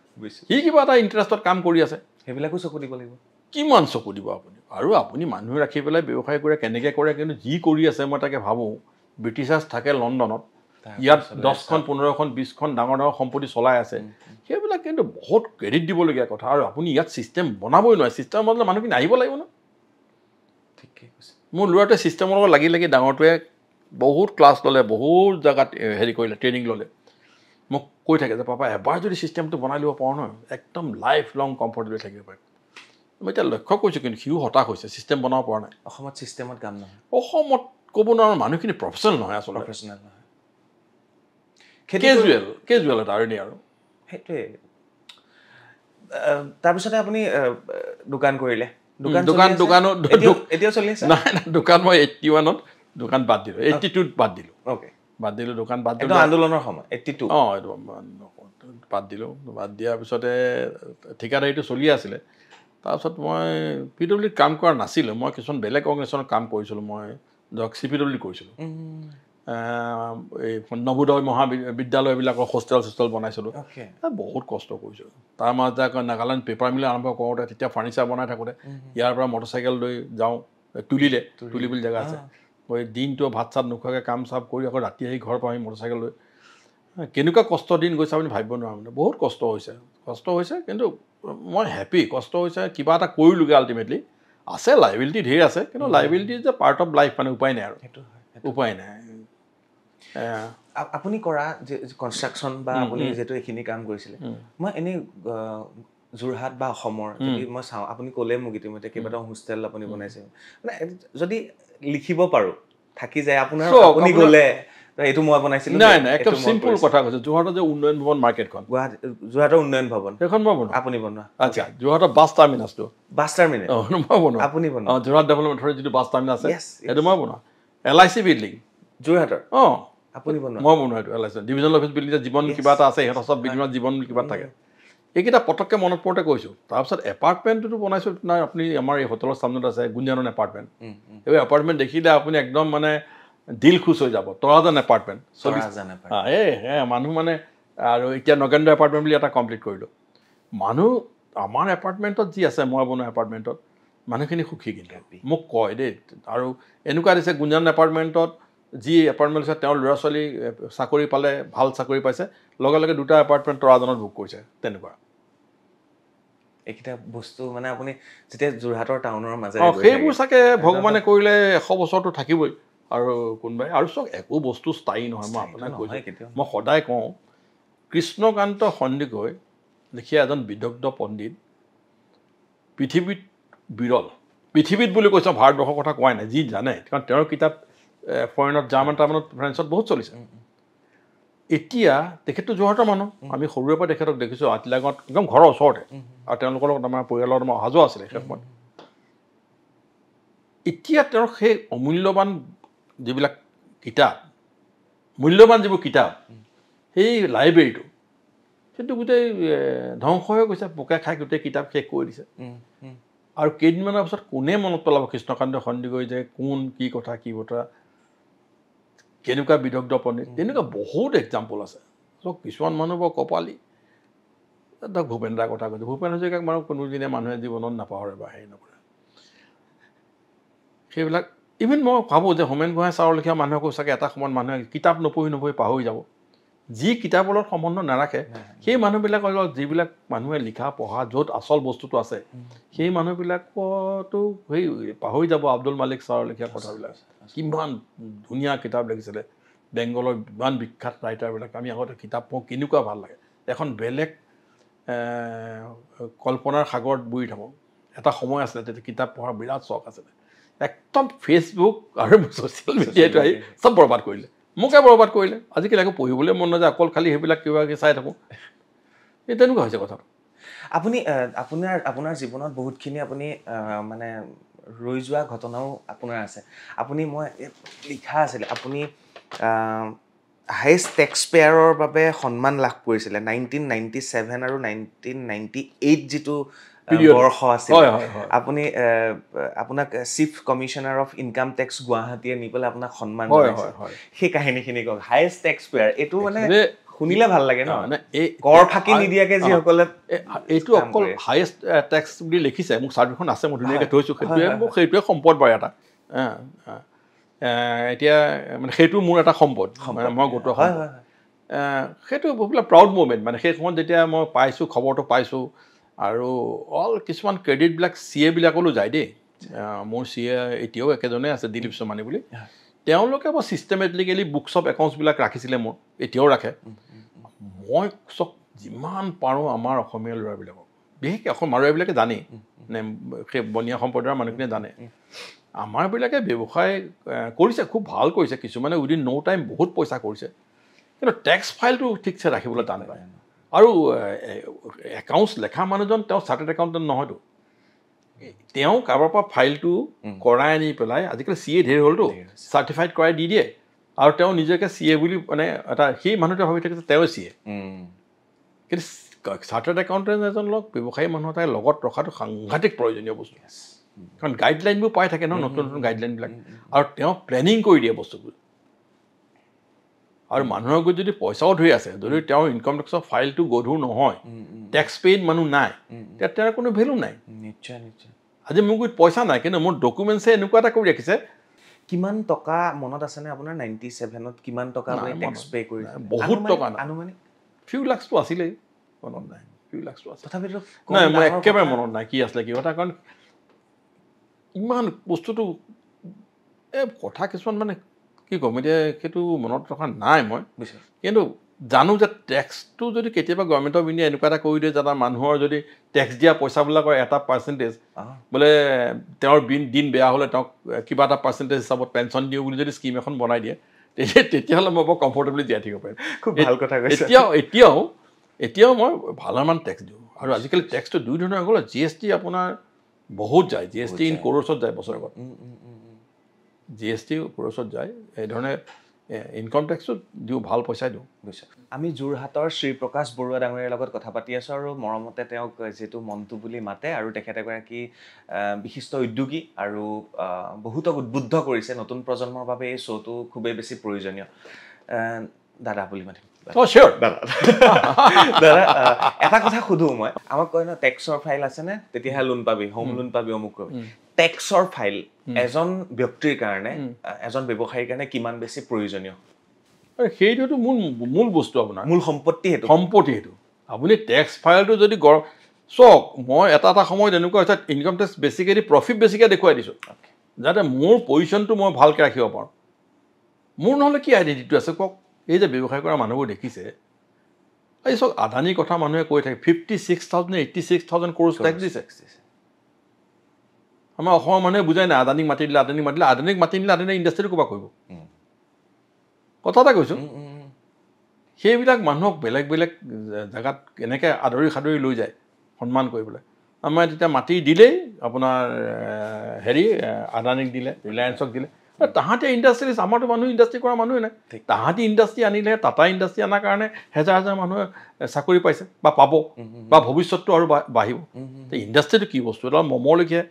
সি কিবা এটা ইণ্টাৰেষ্টত কাম কৰি আছে সেইবিলাকো চকু দিব লাগিব কিমান চকু দিব আপুনি আৰু আপুনি মানুহ ৰাখি পেলাই ব্যৱসায় কৰে কেনেকৈ কৰে কিন্তু যি কৰি আছে মই তাকে ভাবোঁ ব্ৰিটিছাৰ্ছ থাকে লণ্ডনত ইয়াত 10খন 15খন 20খন ডাঙৰ ডাঙৰ সম্পত্তি চলাই আছে সেইবিলাক কিন্তু বহুত ক্ৰেডিট দিবলগীয়া কথা আৰু আপুনি ইয়াত ছিষ্টেম বনাবই নোৱাৰে ছিষ্টেম বনালে মানুহখিনি আহিব লাগিব ন ঠিকেই কৈছে মোৰ ল'ৰাটোৱে ছিষ্টেমৰ লগত লাগি লাগি ডাঙৰটোৱে বহুত ক্লাছ ল'লে বহুত জেগাত হেৰি কৰিলে ট্ৰেইনিং ল'লে মোক কৈ থাকে যে পাপা এবাৰ যদি ছিষ্টেমটো বনাই ল'ব পাৰোঁ নহয় একদম লাইফ লং কমফৰ্টেবল থাকিব পাৰে মই এতিয়া লক্ষ্য কৰিছোঁ কিন্তু সিও হতাশ হৈছে ছিষ্টেম বনাব পৰা নাই অসমত ছিষ্টেমত কাম নহয় অসমত ক'ব নোৱাৰোঁ মানুহখিনি প্ৰফেচনেল নহয় আচলতে প্ৰফেচনেল নহয় কেজুৱেল এটা আৰু সেইটোৱে তাৰপিছতে আপুনি দোকান কৰিলে এতিয়া চলি আছে নাই দোকান মই 81ত দোকান বাদ দিলোঁ 82ত বাদ দিলোঁ বাদ দিলোঁ দোকান বাদ দিলোঁ আন্দোলনৰ সময় 82 এইটো বাদ দিলোঁ বাদ দিয়াৰ পিছতে ঠিকাদাৰীটো চলি আছিলে তাৰপিছত মই PWDত কাম কৰা নাছিলোঁ মই কিছুমান বেলেগ অৰ্গেনাইজেশ্যনত কাম কৰিছিলোঁ মই ধৰক CPWD কৰিছিলোঁ এই নবোদয় মহাবিদ্যালয়বিলাকৰ হোষ্টেল বনাইছিলোঁ বহুত কষ্ট কৰিছোঁ তাৰ মাজতে আকৌ নাগালেণ্ড পেপাৰ মিল আৰম্ভ কৰোঁতে তেতিয়া ফাৰ্ণিচাৰ বনাই থাকোঁতে ইয়াৰ পৰা মটৰচাইকেল লৈ যাওঁ তুলি বুলি জেগা আছে মই দিনটো ভাত চাত নোখোৱাকৈ কাম চাপ কৰি আকৌ ৰাতি আহি ঘৰ পাওঁ মটৰচাইকেল লৈ কেনেকুৱা কষ্ট দিন গৈছে আপুনি ভাবিব নোৱাৰে মানে বহুত কষ্ট হৈছে কিন্তু মই হেপী কষ্ট হৈছে কিবা এটা কৰিলোগৈ আল্টিমেটলি আছে লাইবিলিটি ধেৰ আছে কিন্তু লাইবিলিটি যে পাৰ্ট অফ লাইফ মানে উপায় নাই আৰু উপায় নাই আপুনি কৰা যে কনষ্ট্ৰাকশ্যন বা আপুনি যিহেতু এইখিনি কাম কৰিছিলে মই এনেই যোৰহাট বা অসমৰ যদি মই চাওঁ আপুনি ক'লে মোক ইতিমধ্যে কেইবাটাও হোষ্টেল আপুনি বনাইছে মানে যদি লিখিব পাৰোঁ থাকি যায় আপোনাৰ আপুনি গ'লে এইটো মই বনাইছিলোঁ নাই একদম চিম্পুল কথা কৈছে যোৰহাটৰ যে উন্নয়ন ভৱন মাৰ্কেটখন যোৰহাটৰ উন্নয়ন ভৱন সেইখন মই বনোৱা আপুনি বনোৱা আচ্ছা যোৰহাটৰ বাছ টাৰ্মিনাছটো মই বনোৱা আপুনি বনোৱা যোৰহাট ডেভেলপমেণ্ট অথৰিটি যিটো বাছ টাৰ্মিনাছ আছে সেইটো মই বনোৱা LIC বিল্ডিং যোৰহাটৰ আপুনি বনোৱা মই বনোৱা এইটো LIC ডিভিজনেল অফিচ বিল্ডিং জীৱন কিবা এটা আছে সিহঁতৰ চব বিল্ডিঙত জীৱন কিবা থাকে এইকেইটা পটককৈ মনত পৰোঁতে কৈছোঁ তাৰপিছত এপাৰ্টমেণ্টটো বনাইছোঁ নাই আপুনি আমাৰ এই হোটেলৰ চামনত আছে গুঞ্জানন এপাৰ্টমেণ্ট এই এপাৰ্টমেণ্ট দেখিলে আপুনি একদম মানে দিল খুচ হৈ যাব তৰাজান এপাৰ্টমেণ্ট মানুহ মানে আৰু এতিয়া নগেন্দ্ৰ এপাৰ্টমেণ্ট বুলি এটা কমপ্লিট কৰিলোঁ মানুহ আমাৰ এপাৰ্টমেণ্টত যি আছে মই বনোৱা এপাৰ্টমেণ্টত মানুহখিনি সুখী কিন্তু মোক কয় দেই আৰু এনেকুৱা দিছে গুঞ্জানন এপাৰ্টমেণ্টত যি এপাৰ্টমেণ্ট আছে তেওঁৰ ল'ৰা ছোৱালী চাকৰি পালে ভাল চাকৰি পাইছে লগে লগে 2টা এপাৰ্টমেণ্ট তৰাজনত বুক কৰিছে তেনেকুৱা এইকেইটা বস্তু মানে আপুনি যেতিয়া যোৰহাটৰ টাউনৰ মাজে সেইবোৰ চাগে ভগৱানে কৰিলে 100 বছৰটো থাকিবই আৰু কোনোবাই আৰু চাওক একো বস্তু স্থায়ী নহয় মই আপোনাক কৈছোঁ মই সদায় কওঁ কৃষ্ণকান্ত সন্দিকৈ লিখীয়া এজন বিদগ্ধ পণ্ডিত পৃথিৱীত বিৰল পৃথিৱীত বুলি কৈছে ভাৰতবৰ্ষৰ কথা কোৱাই নাই যি জানে কাৰণ তেওঁৰ কিতাপ ফৰেনত জাৰ্মান টাৰ্মানত ফ্ৰেন্সত বহুত চলিছে এতিয়া তেখেতটো যোৰহাটৰ মানুহ আমি সৰুৰে পৰা তেখেতক দেখিছোঁ আতিলাগত একদম ঘৰৰ ওচৰতে আৰু তেওঁলোকৰ লগত আমাৰ পৰিয়ালৰ আমাৰ অহা যোৱা আছিলে সেই সময়ত এতিয়া তেওঁৰ সেই অমূল্যৱান যিবিলাক কিতাপ মূল্যৱান যিবোৰ কিতাপ সেই লাইব্ৰেৰীটো সেইটো গোটেই ধ্বংস হৈ গৈছে পোকে খাই গোটেই কিতাপ শেষ কৰি দিছে আৰু কেইদিনমানৰ পিছত কোনে মনত পেলাব কৃষ্ণকান্ত সন্দিকৈ যে কোন কি কথা কি বতৰা কেনেকুৱা বিদগ্ধ পণ্ডিত তেনেকুৱা বহুত এক্সাম্পল আছে চ' কিছুমান মানুহ বৰ কপালী ধৰক ভূপেন দাৰ কথা কৈছে ভূপেন হাজৰিকাক বাৰু কোনোদিনে মানুহে জীৱনত নাপাহৰে বা হেৰি নকৰে সেইবিলাক ইভেন মই ভাবোঁ যে হোমেন গোহাঁই ছাৰৰ লেখীয়া মানুহকো চাগে এটা সময়ত মানুহে কিতাপ নপঢ়ি পাহৰি যাব যি কিতাপৰ লগত সম্বন্ধ নাৰাখে সেই মানুহবিলাকৰ যিবিলাক মানুহে লিখা পঢ়া য'ত আচল বস্তুটো আছে সেই মানুহবিলাকতো সেই পাহৰি যাব আব্দুল মালিক ছাৰৰ লেখীয়া কথাবিলাক কিমান ধুনীয়া কিতাপ লিখিছিলে বেংগলৰ ইমান বিখ্যাত ৰাইটাৰবিলাক আমি আগতে কিতাপ পঢ়োঁ কেনেকুৱা ভাল লাগে এখন বেলেগ কল্পনাৰ সাগৰত বুৰি থাকোঁ এটা সময় আছিলে তেতিয়া কিতাপ পঢ়াৰ বিৰাট চখ আছিলে একদম ফেচবুক আৰু ছ'চিয়েল মিডিয়াটো আহি চব বৰবাদ কৰিলে মোকে বৰবাদ কৰিলে আজিকালি আকৌ পঢ়িবলৈ মন নাযায় অকল খালি সেইবিলাক কিবা কিবি চাই থাকোঁ এই তেনেকুৱা হৈছে কথাটো আপুনি আপোনাৰ জীৱনত বহুতখিনি আপুনি মানে ৰৈ যোৱা ঘটনাও আপোনাৰ আছে আপুনি মই লিখা আছিলে আপুনি হাইয়েষ্ট টেক্স পেয়াৰৰ বাবে সন্মান লাভ কৰিছিলে 1997 আৰু 1998 যিটো বৰ্ষ আছিল আপুনি আপোনাক chief commissioner of income tax গুৱাহাটীয়ে নি পেলাই আপোনাক সন্মান জনাইছে সেই কাহিনীখিনি কওক হাইয়েষ্ট টেক্স পেয়াৰ এইটো মানে শুনিলে ভাল লাগে ন কৰ ফাঁকি নিদিয়াকে যিসকলে এইটো অকল হাইয়েষ্ট টেক্স বুলি লিখিছে মোক চাৰ্টিফিকেটখন আছে মই ধুনীয়াকৈ থৈছোঁ সেইটোৱে সম্পদ বাৰু এটা এতিয়া মানে সেইটো মোৰ এটা সম্পদ মই গোটোৱা সম্পদ সেইটো বহুত প্ৰাউড মুভমেণ্ট মানে সেই সময়ত যেতিয়া মই পাইছোঁ খবৰটো পাইছোঁ আৰু কিছুমান ক্ৰেডিটবিলাক CA-বিলাকলৈ যায় দেই মোৰ CA এতিয়াও একেজনে আছে দিলীপ সোমানী বুলি তেওঁলোকে বৰ ছিষ্টেমেটিকেলি বুকছ অফ একাউণ্টছবিলাক ৰাখিছিলে মোৰ এতিয়াও ৰাখে মই চব যিমান পাৰোঁ আমাৰ অসমীয়া ল'ৰাবিলাকক বিশেষকৈ মাৰোৱাৰীবিলাকে জানেই মানে সেই বনীয়া সম্প্ৰদায়ৰ মানুহখিনিয়ে জানে আমাৰবিলাকে ব্যৱসায় কৰিছে খুব ভাল কৰিছে কিছুমানে উইদিন ন' টাইম বহুত পইচা কৰিছে কিন্তু টেক্স ফাইলটো ঠিকছে ৰাখিবলৈ টান পায় আৰু একাউণ্টছ লেখা মানুহজন তেওঁ চাৰ্টাৰ্ড একাউণ্টেণ্ট নহয়তো তেওঁ কাৰোবাৰ পৰা ফাইলটো কৰাই আনি পেলাই আজিকালি CA ঢেৰ হ'লতো চাৰ্টিফাইড কৰাই দি দিয়ে আৰু তেওঁ নিজকে CA বুলি মানে এটা সেই মানুহটোৱে ভাবি থাকে যে তেওঁ CA কিন্তু চাৰ্টাৰ্ড একাউণ্টেণ্ট এজন ব্যৱসায়ী মানুহ এটাই লগত ৰখাটো সাংঘাতিক প্ৰয়োজনীয় বস্তু কাৰণ গাইডলাইনবোৰ পাই থাকে ন নতুন নতুন গাইডলাইনবিলাক আৰু তেওঁ প্লেনিং কৰি দিয়ে বস্তুবোৰ আৰু মানুহৰ আগত যদি পইচাও ধৰি আছে যদি তেওঁৰ ইনকাম টেক্সৰ ফাইলটো গধুৰ নহয় টেক্স পেইড মানুহ নাই তেতিয়া তেওঁৰ কোনো ভেলু নাই নিশ্চয় নিশ্চয় আজি মোৰ গুৰিত পইচা নাই কিন্তু মোৰ ডকুমেণ্টছে এনেকুৱা এটা কৰি ৰাখিছে কিমান টকা মনত আছেনে আপোনাৰ 97ত কিমান টকা আপুনি টেক্স পে কৰিছে বহুত টকা আনুমানিক ফিউ লাখছটো আছিলেই মনত নাই ফিউ লাখছটো আছে তথাপিতো নাই মই একেবাৰে মনত নাই কি আছিলে কি কথা কাৰণ ইমান বস্তুটো কথা কিছুমান মানে কি ক'ম এতিয়া সেইটো মনত ৰখা নাই মই কিন্তু জানো যে টেক্সটো যদি কেতিয়াবা গভৰ্ণমেণ্ট অফ ইণ্ডিয়া এনেকুৱা এটা কৰি দিয়ে যাতে মানুহৰ যদি টেক্স দিয়া পইচাবিলাকৰ এটা পাৰ্চেণ্টেজ বোলে তেওঁৰ দিন বেয়া হ'লে তেওঁক কিবা এটা পাৰ্চেণ্টেজ হিচাপত পেঞ্চন দিওঁ বুলি যদি স্কিম এখন বনাই দিয়ে তেতিয়াহ'লে মই বৰ কমফৰ্টেবলি জীয়াই থাকিব পাৰিম খুব ভাল কথা কৈছে এতিয়াও মই ভালেমান টেক্স দিওঁ আৰু আজিকালি টেক্সটো দুই ধৰণৰ হৈ গ'ল GST আপোনাৰ বহুত যায় GST ইন কৰ'ৰ্ছত যায় বছৰেকত GST কৰ'ৰ্ছত যায় এই ধৰণে ইনকাম টেক্সটো দিওঁ ভাল পইচাই দিওঁ বুজিছোঁ আমি যোৰহাটৰ শ্ৰীপ্ৰকাশ বৰুৱা ডাঙৰীয়াৰ লগত কথা পাতি আছোঁ আৰু মৰমতে তেওঁক যিটো মণ্টু বুলি মাতে আৰু তেখেত এগৰাকী বিশিষ্ট উদ্যোগী আৰু বহুতক উদ্বুদ্ধ কৰিছে নতুন প্ৰজন্মৰ বাবে এই শ্ব'টো খুবেই বেছি প্ৰয়োজনীয় দাদা বুলি মাতিম চিয়'ৰ দাদা এটা কথা সুধোঁ মই আমাক কয় ন টেক্সৰ ফাইল আছেনে তেতিয়াহে লোন পাবি হোম লোন পাবি অমুক পাবি টেক্সৰ ফাইল এজন ব্যক্তিৰ কাৰণে এজন ব্যৱসায়ীৰ কাৰণে কিমান বেছি প্ৰয়োজনীয় আৰু সেইটোতো মূল বস্তু আপোনাৰ মূল সম্পত্তি সেইটো আপুনি টেক্স ফাইলটো যদি চাওক মই এটা সময়ত এনেকুৱা হৈছে ইনকাম টেক্স বেছিকৈ দি প্ৰফিট বেছিকৈ দেখুৱাই দিছোঁ যাতে মোৰ পজিশ্যনটো মই ভালকৈ ৰাখিব পাৰোঁ মোৰ নহ'লে কি আইডেণ্টিটি আছে কওক এই যে ব্যৱসায় কৰা মানুহবোৰ দেখিছে এই চাওক আদানীৰ কথা মানুহে কৈ থাকে 56,000 86,000 crores টেক্স দিছে আমাৰ অসমৰ মানুহে বুজাই নাই আদানীক মাতি দিলে আদানীক মাতি দিলে আদানীৰ ইণ্ডাষ্ট্ৰীটো ক'ৰপৰা কৰিব কথা এটা কৈছোঁ সেইবিলাক মানুহক বেলেগ বেলেগ জেগাত কেনেকৈ আদৰি সাদৰি লৈ যায় সন্মান কৰিবলৈ আমাৰ তেতিয়া মাতি দিলেই আপোনাৰ আদানীক দিলে ৰিলায়েন্সক দিলে তাহাঁতে ইণ্ডাষ্ট্ৰিজ আমাৰতো মানুহ ইণ্ডাষ্ট্ৰি কৰা মানুহে নাই তাহাঁতি ইণ্ডাষ্ট্ৰি আনিলে টাটা ইণ্ডাষ্ট্ৰি অনাৰ কাৰণে হাজাৰ হাজাৰ মানুহে চাকৰি পাইছে বা পাব বা ভৱিষ্যতটো আৰু বাঢ়িব ইণ্ডাষ্ট্ৰিটো কি বস্তু এডাল মমৰ লেখীয়া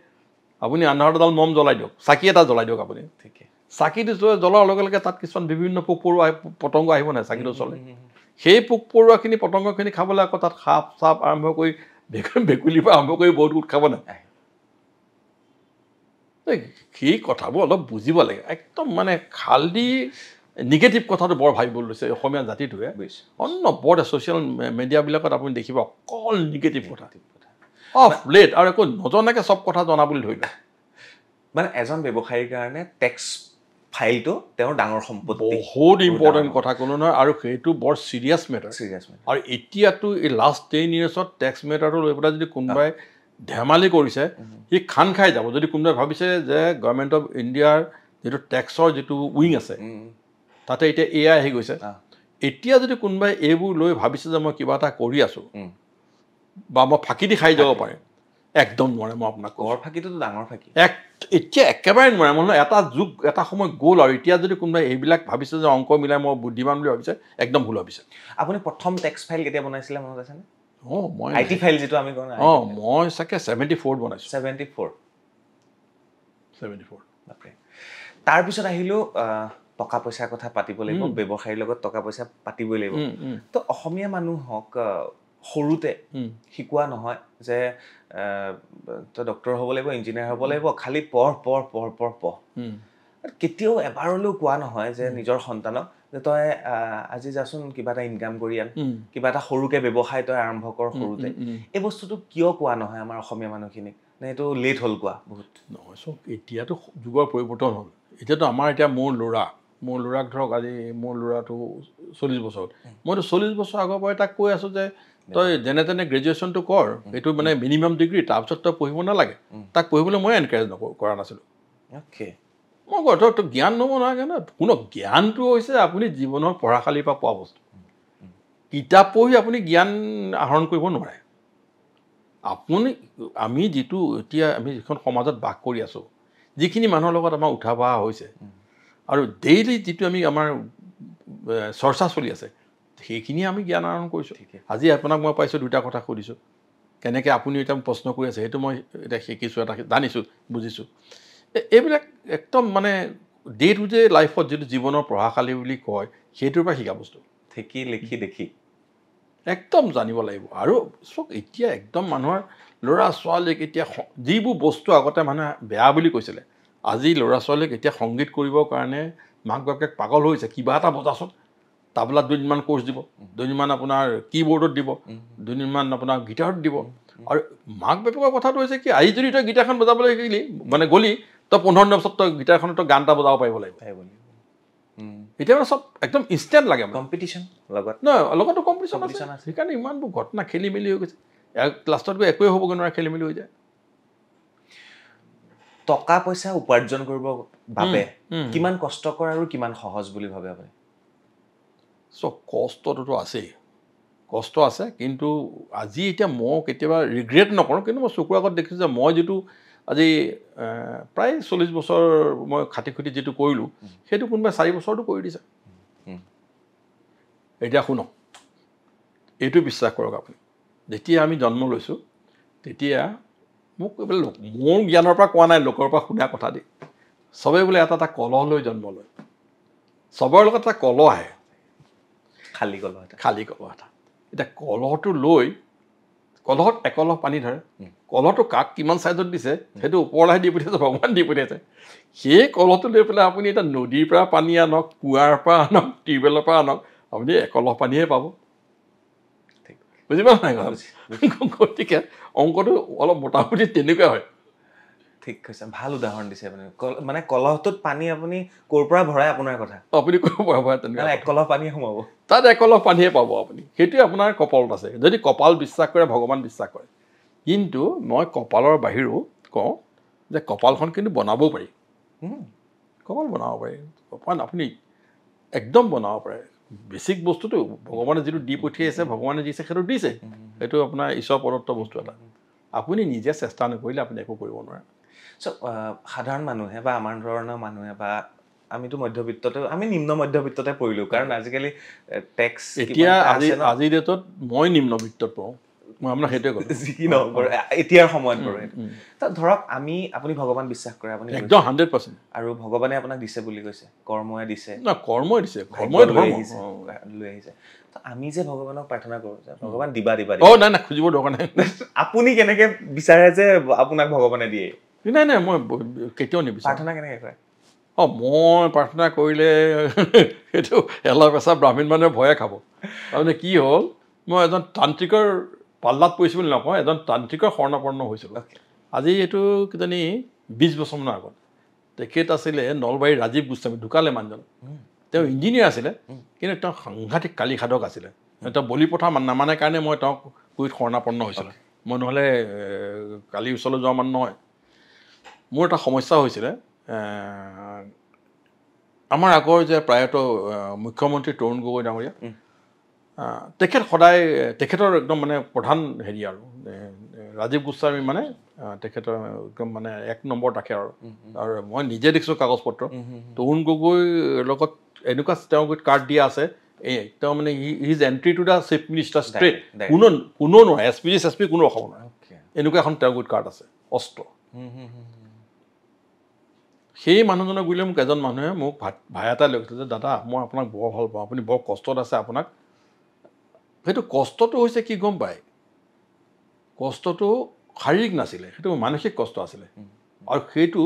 আপুনি আন্ধাৰত এডাল মম জ্বলাই দিয়ক চাকি এটা জ্বলাই দিয়ক আপুনি চাকিটো জ্বলাৰ লগে লগে তাত কিছুমান বিভিন্ন পোক পৰুৱা পতংগ আহিব নাই চাকিটো চলে সেই পোক পৰুৱাখিনি পতংগখিনি খাবলৈ আকৌ তাত সাপ চাপ আৰম্ভ কৰি ভেকুলিৰ পৰা আৰম্ভ কৰি বহুত গোট খাব নাই সেই কথাবোৰ অলপ বুজিব লাগে একদম মানে খালি নিগেটিভ কথাটো বৰ ভাবিব লৈছে অসমীয়া জাতিটোৱে অনবৰতে ছ'চিয়েল মিডিয়াবিলাকত আপুনি দেখিব অকল নিগেটিভ কথা অফ লেট আৰু একো নজনাকৈ চব কথা জনা বুলি ধৰিলে মানে এজন ব্যৱসায়ীৰ কাৰণে টেক্স ফাইলটো তেওঁৰ ডাঙৰ সম্পত্তি বহুত ইম্পৰ্টেণ্ট কথা কোনো নহয় আৰু সেইটো বৰ চিৰিয়াছ মেটাৰ আৰু এতিয়াতো এই লাষ্ট 10 yearsত টেক্স মেটাৰটো লৈ পেলাই যদি কোনোবাই ধেমালি কৰিছে সি খান খাই যাব যদি কোনোবাই ভাবিছে যে গভৰ্ণমেণ্ট অফ ইণ্ডিয়াৰ যিটো টেক্সৰ যিটো উইং আছে তাতে এতিয়া এআই আহি গৈছে এতিয়া যদি কোনোবাই এইবোৰ লৈ ভাবিছে যে মই কিবা এটা কৰি আছোঁ বা মই ফাঁকি দি খাই যাব পাৰে একদম নোৱাৰে মই আপোনাক কৰ ফাঁকিটোতো ডাঙৰ ফাঁকি এতিয়া একেবাৰে নোৱাৰে মই এটা যুগ এটা সময় গ'ল আৰু এতিয়া যদি কোনোবাই এইবিলাক ভাবিছে যে অংক মিলাই মই বুদ্ধিমান বুলি ভাবিছে একদম ভুল ভাবিছে আপুনি প্ৰথম টেক্স ফাইল কেতিয়া বনাইছিলে মনত আছেনে মই আইটি ফাইল যিটো আমি কওঁ মই চাগে 74 বনাইছোঁ 74 বাপৰে তাৰপিছত আহিলোঁ টকা পইচাৰ কথা পাতিব লাগিব ব্যৱসায়ীৰ লগত টকা পইচা পাতিবই লাগিব তো অসমীয়া মানুহক সৰুতে শিকোৱা নহয় যে তই ডক্টৰ হ'ব লাগিব ইঞ্জিনিয়াৰ হ'ব লাগিব খালি পঢ় কেতিয়াও এবাৰলৈও কোৱা নহয় যে নিজৰ সন্তানক যে তই আজি যাচোন কিবা এটা ইনকাম কৰি আন কিবা এটা সৰুকৈ ব্যৱসায় তই আৰম্ভ কৰ সৰুতে এই বস্তুটো কিয় কোৱা নহয় আমাৰ অসমীয়া মানুহখিনিক নে এইটো লেট হ'ল কোৱা বহুত নহয় চব এতিয়াতো যুগৰ পৰিৱৰ্তন হ'ল এতিয়াতো আমাৰ এতিয়া মোৰ ল'ৰাক ধৰক আজি মোৰ ল'ৰাটো 40 বছৰ মইতো 40 বছৰ আগৰ পৰাই তাক কৈ আছোঁ যে তই যেনে তেনে গ্ৰেজুৱেশ্যনটো কৰ এইটো মানে মিনিমাম ডিগ্ৰী তাৰপিছত তই পঢ়িব নালাগে তাক পঢ়িবলৈ মই এনকাৰেজ কৰা নাছিলোঁ মই কওঁ তই জ্ঞান ল'ব নালাগে ন শুনক জ্ঞানটো হৈছে আপুনি জীৱনৰ পঢ়াশালীৰ পৰা পোৱা বস্তু কিতাপ পঢ়ি আপুনি জ্ঞান আহৰণ কৰিব নোৱাৰে আমি যিখন সমাজত বাস কৰি আছোঁ যিখিনি মানুহৰ লগত আমাৰ উঠা বহা হৈছে আৰু ডেইলি যিটো আমাৰ চৰ্চা চলি আছে সেইখিনিয়ে আমি জ্ঞান আহৰণ কৰিছোঁ আজি আপোনাক মই পাইছোঁ দুটা কথা সুধিছোঁ কেনেকৈ আপুনি এতিয়া প্ৰশ্ন কৰি আছে সেইটো মই এতিয়া শিকিছোঁ এটা জানিছোঁ বুজিছোঁ এইবিলাক একদম মানে ডে টু ডে লাইফত যিটো জীৱনৰ পঢ়াশালী বুলি কয় সেইটোৰ পৰা শিকা বস্তু ঠিকি লিখি দেখি একদম জানিব লাগিব আৰু চব এতিয়া একদম মানুহৰ ল'ৰা ছোৱালীক এতিয়া যিবোৰ বস্তু আগতে মানুহে বেয়া বুলি কৈছিলে আজি ল'ৰা ছোৱালীক এতিয়া সংগীত কৰিবৰ কাৰণে মাক বাপেক পাগল হৈছে কিবা এটা বজাচোন তাবলাত 2 দিনমান কোৰ্চ দিব 2 দিনমান আপোনাৰ কীবৰ্ডত দিব 2 দিনমান আপোনাৰ গীটাৰত দিব আৰু মাক বাপেকৰ কথাটো হৈছে কি আজি যদি তই গীটাৰখন বজাবলৈ শিকিলি মানে গলি তই 15 দিনৰ পিছত তই গীটাৰখনত তই গান এটা বজাব পাৰিব লাগিব এতিয়া মানে চব একদম ইনষ্টেণ্ট লাগে কম্পিটিশ্যন লগতো কম্পিটিশ্যন আছে সেইকাৰণে ইমানবোৰ ঘটনা খেলি মেলি হৈ গৈছে লাষ্টত গৈ একোৱে হ'বগৈ নোৱাৰে খেলি মেলি হৈ যায় টকা পইচা উপাৰ্জন কৰিবৰ বাবে কিমান কষ্টকৰ আৰু কিমান সহজ বুলি ভাবে আপুনি চব কষ্টটোতো আছেই কষ্ট আছে কিন্তু আজি এতিয়া মই কেতিয়াবা ৰিগ্ৰেট নকৰোঁ কিন্তু মই চকুৰ আগত দেখিছোঁ যে মই যিটো আজি প্ৰায় 40 বছৰ মই খাটি খুটি যিটো কৰিলোঁ সেইটো কোনোবাই 4 বছৰটো কৰি দিছে এতিয়া শুনক এইটো বিশ্বাস কৰক আপুনি যেতিয়া আমি জন্ম লৈছোঁ তেতিয়া মোক মোৰ জ্ঞানৰ পৰা কোৱা নাই লোকৰ পৰা শুনা কথা দি চবেই বোলে এটা কলহ লৈ জন্ম লয় চবৰ লগত এটা কলহ আহে খালী কলহ এটা এতিয়া কলহটো লৈ কলহত একলহ পানী ধৰে কলহটো কাক কিমান চাইজত দিছে সেইটো ওপৰলৈ দি পঠিয়াইছে ভগৱান দি পঠিয়াইছে সেই কলহটো লৈ পেলাই আপুনি এটা নদীৰ পৰা পানী আনক কুঁৱাৰ পৰা আনক টিউবৱেলৰ পৰা আনক আপুনি একলহ পানীহে পাব বুজি পাব নাই গতিকে অংকটো অলপ মোটামুটি তেনেকুৱা হয় ঠিক কৈছে ভাল উদাহৰণ দিছে আপুনি মানে কলহটোত পানী আপুনি ক'ৰ পৰা ভৰাই আপোনাৰ কথা আপুনি ক'ৰ পৰা ভৰাই তেনেকুৱা এক কলহ পানী সোমাব তাত একলহ পানীহে পাব আপুনি সেইটোৱে আপোনাৰ কপালত আছে যদি কপাল বিশ্বাস কৰে ভগৱান বিশ্বাস কৰে কিন্তু মই কপালৰ বাহিৰেও কওঁ যে কপালখন কিন্তু বনাবও পাৰি কপাল বনাব পাৰি কপাল আপুনি একদম বনাব পাৰে বেছিক বস্তুটো ভগৱানে যিটো দি পঠিয়াইছে ভগৱানে দিছে সেইটো দিছে সেইটো আপোনাৰ ঈশ্বৰ প্ৰদত্ত বস্তু এটা আপুনি নিজে চেষ্টা নকৰিলে আপুনি একো কৰিব নোৱাৰে সাধাৰণ মানুহে বা আমাৰ ধৰণৰ মানুহে বা আমিতো মধ্যবিত্ততে আমি নিম্ন মধ্যবিত্ততে পৰিলোঁ কাৰণ আজিকালি টেক্স এতিয়া আজিৰ ডেটত মই নিম্নবিত্তত পৰোঁ মই আপোনাক সেইটোৱে ক'লোঁ কি নহওক এতিয়াৰ সময়ত বাৰু ধৰক আপুনি ভগৱান বিশ্বাস কৰে আপুনি একদম 100% আৰু ভগৱানে আপোনাক দিছে বুলি কৈছে কৰ্মই দিছে কৰ্মই দিছে কৰ্মই লৈ আহিছে আমি যে ভগৱানক প্ৰাৰ্থনা কৰোঁ যে ভগৱান দিবা নাই খুজিব দৰকাৰ নাই আপুনি কেনেকে বিচাৰে যে আপোনাক ভগৱানে দিয়ে নাই মই কেতিয়াও নিবিচাৰোঁ প্ৰাৰ্থনা কেনেকে কৰে মই প্ৰাৰ্থনা কৰিলে সেইটো এলা পেচা ব্ৰাহ্মণ মানুহে ভয়ে খাব তাৰমানে কি হ'ল মই এজন তান্ত্ৰিকৰ পাল্লাত পৰিছোঁ বুলি নকওঁ এজন তান্ত্ৰিকৰ শৰণাপন্ন হৈছিলোঁ আজি এইটো কিজানি 20 বছৰমানৰ আগত তেখেত আছিলে নলবাৰীৰ ৰাজীৱ গোস্বামী ঢুকালে মানুহজন তেওঁ ইঞ্জিনিয়াৰ আছিলে কিন্তু তেওঁ সাংঘাতিক কালী সাধক আছিলে তেওঁ বলি প্ৰথা নামানে কাৰণে মই তেওঁক পুৰীত শৰণাপন্ন হৈছিলোঁ মই নহ'লে কালি ওচৰলৈ যোৱা মানুহ নহয় মোৰ এটা সমস্যা হৈছিলে আমাৰ আগৰ যে প্ৰায়ত মুখ্যমন্ত্ৰী তৰুণ গগৈ ডাঙৰীয়া তেখেত সদায় তেখেতৰ একদম মানে প্ৰধান হেৰি আৰু ৰাজীৱ গোস্বামী মানে তেখেতৰ একদম মানে 1 নম্বৰ ৰাখে আৰু মই নিজে দেখিছোঁ কাগজ পত্ৰ তৰুণ গগৈৰ লগত এনেকুৱা তেওঁ কাৰ্ড দিয়া আছে তেওঁ মানে his entry to the chief minister straight কোনো নহয় এছ পি কোনো ৰখাব নোৱাৰে এনেকুৱা এখন তেওঁৰ কাৰ্ড আছে অস্ত্ৰ সেই মানুহজনক বুলিলে মোক এজন মানুহে মোক ভাই এটা লৈ কৈছে যে দাদা মই আপোনাক বৰ ভাল পাওঁ আপুনি বৰ কষ্টত আছে আপোনাক সেইটো কষ্টটো হৈছে কি গম পায় কষ্টটো শাৰীৰিক নাছিলে সেইটো মানসিক কষ্ট আছিলে আৰু সেইটো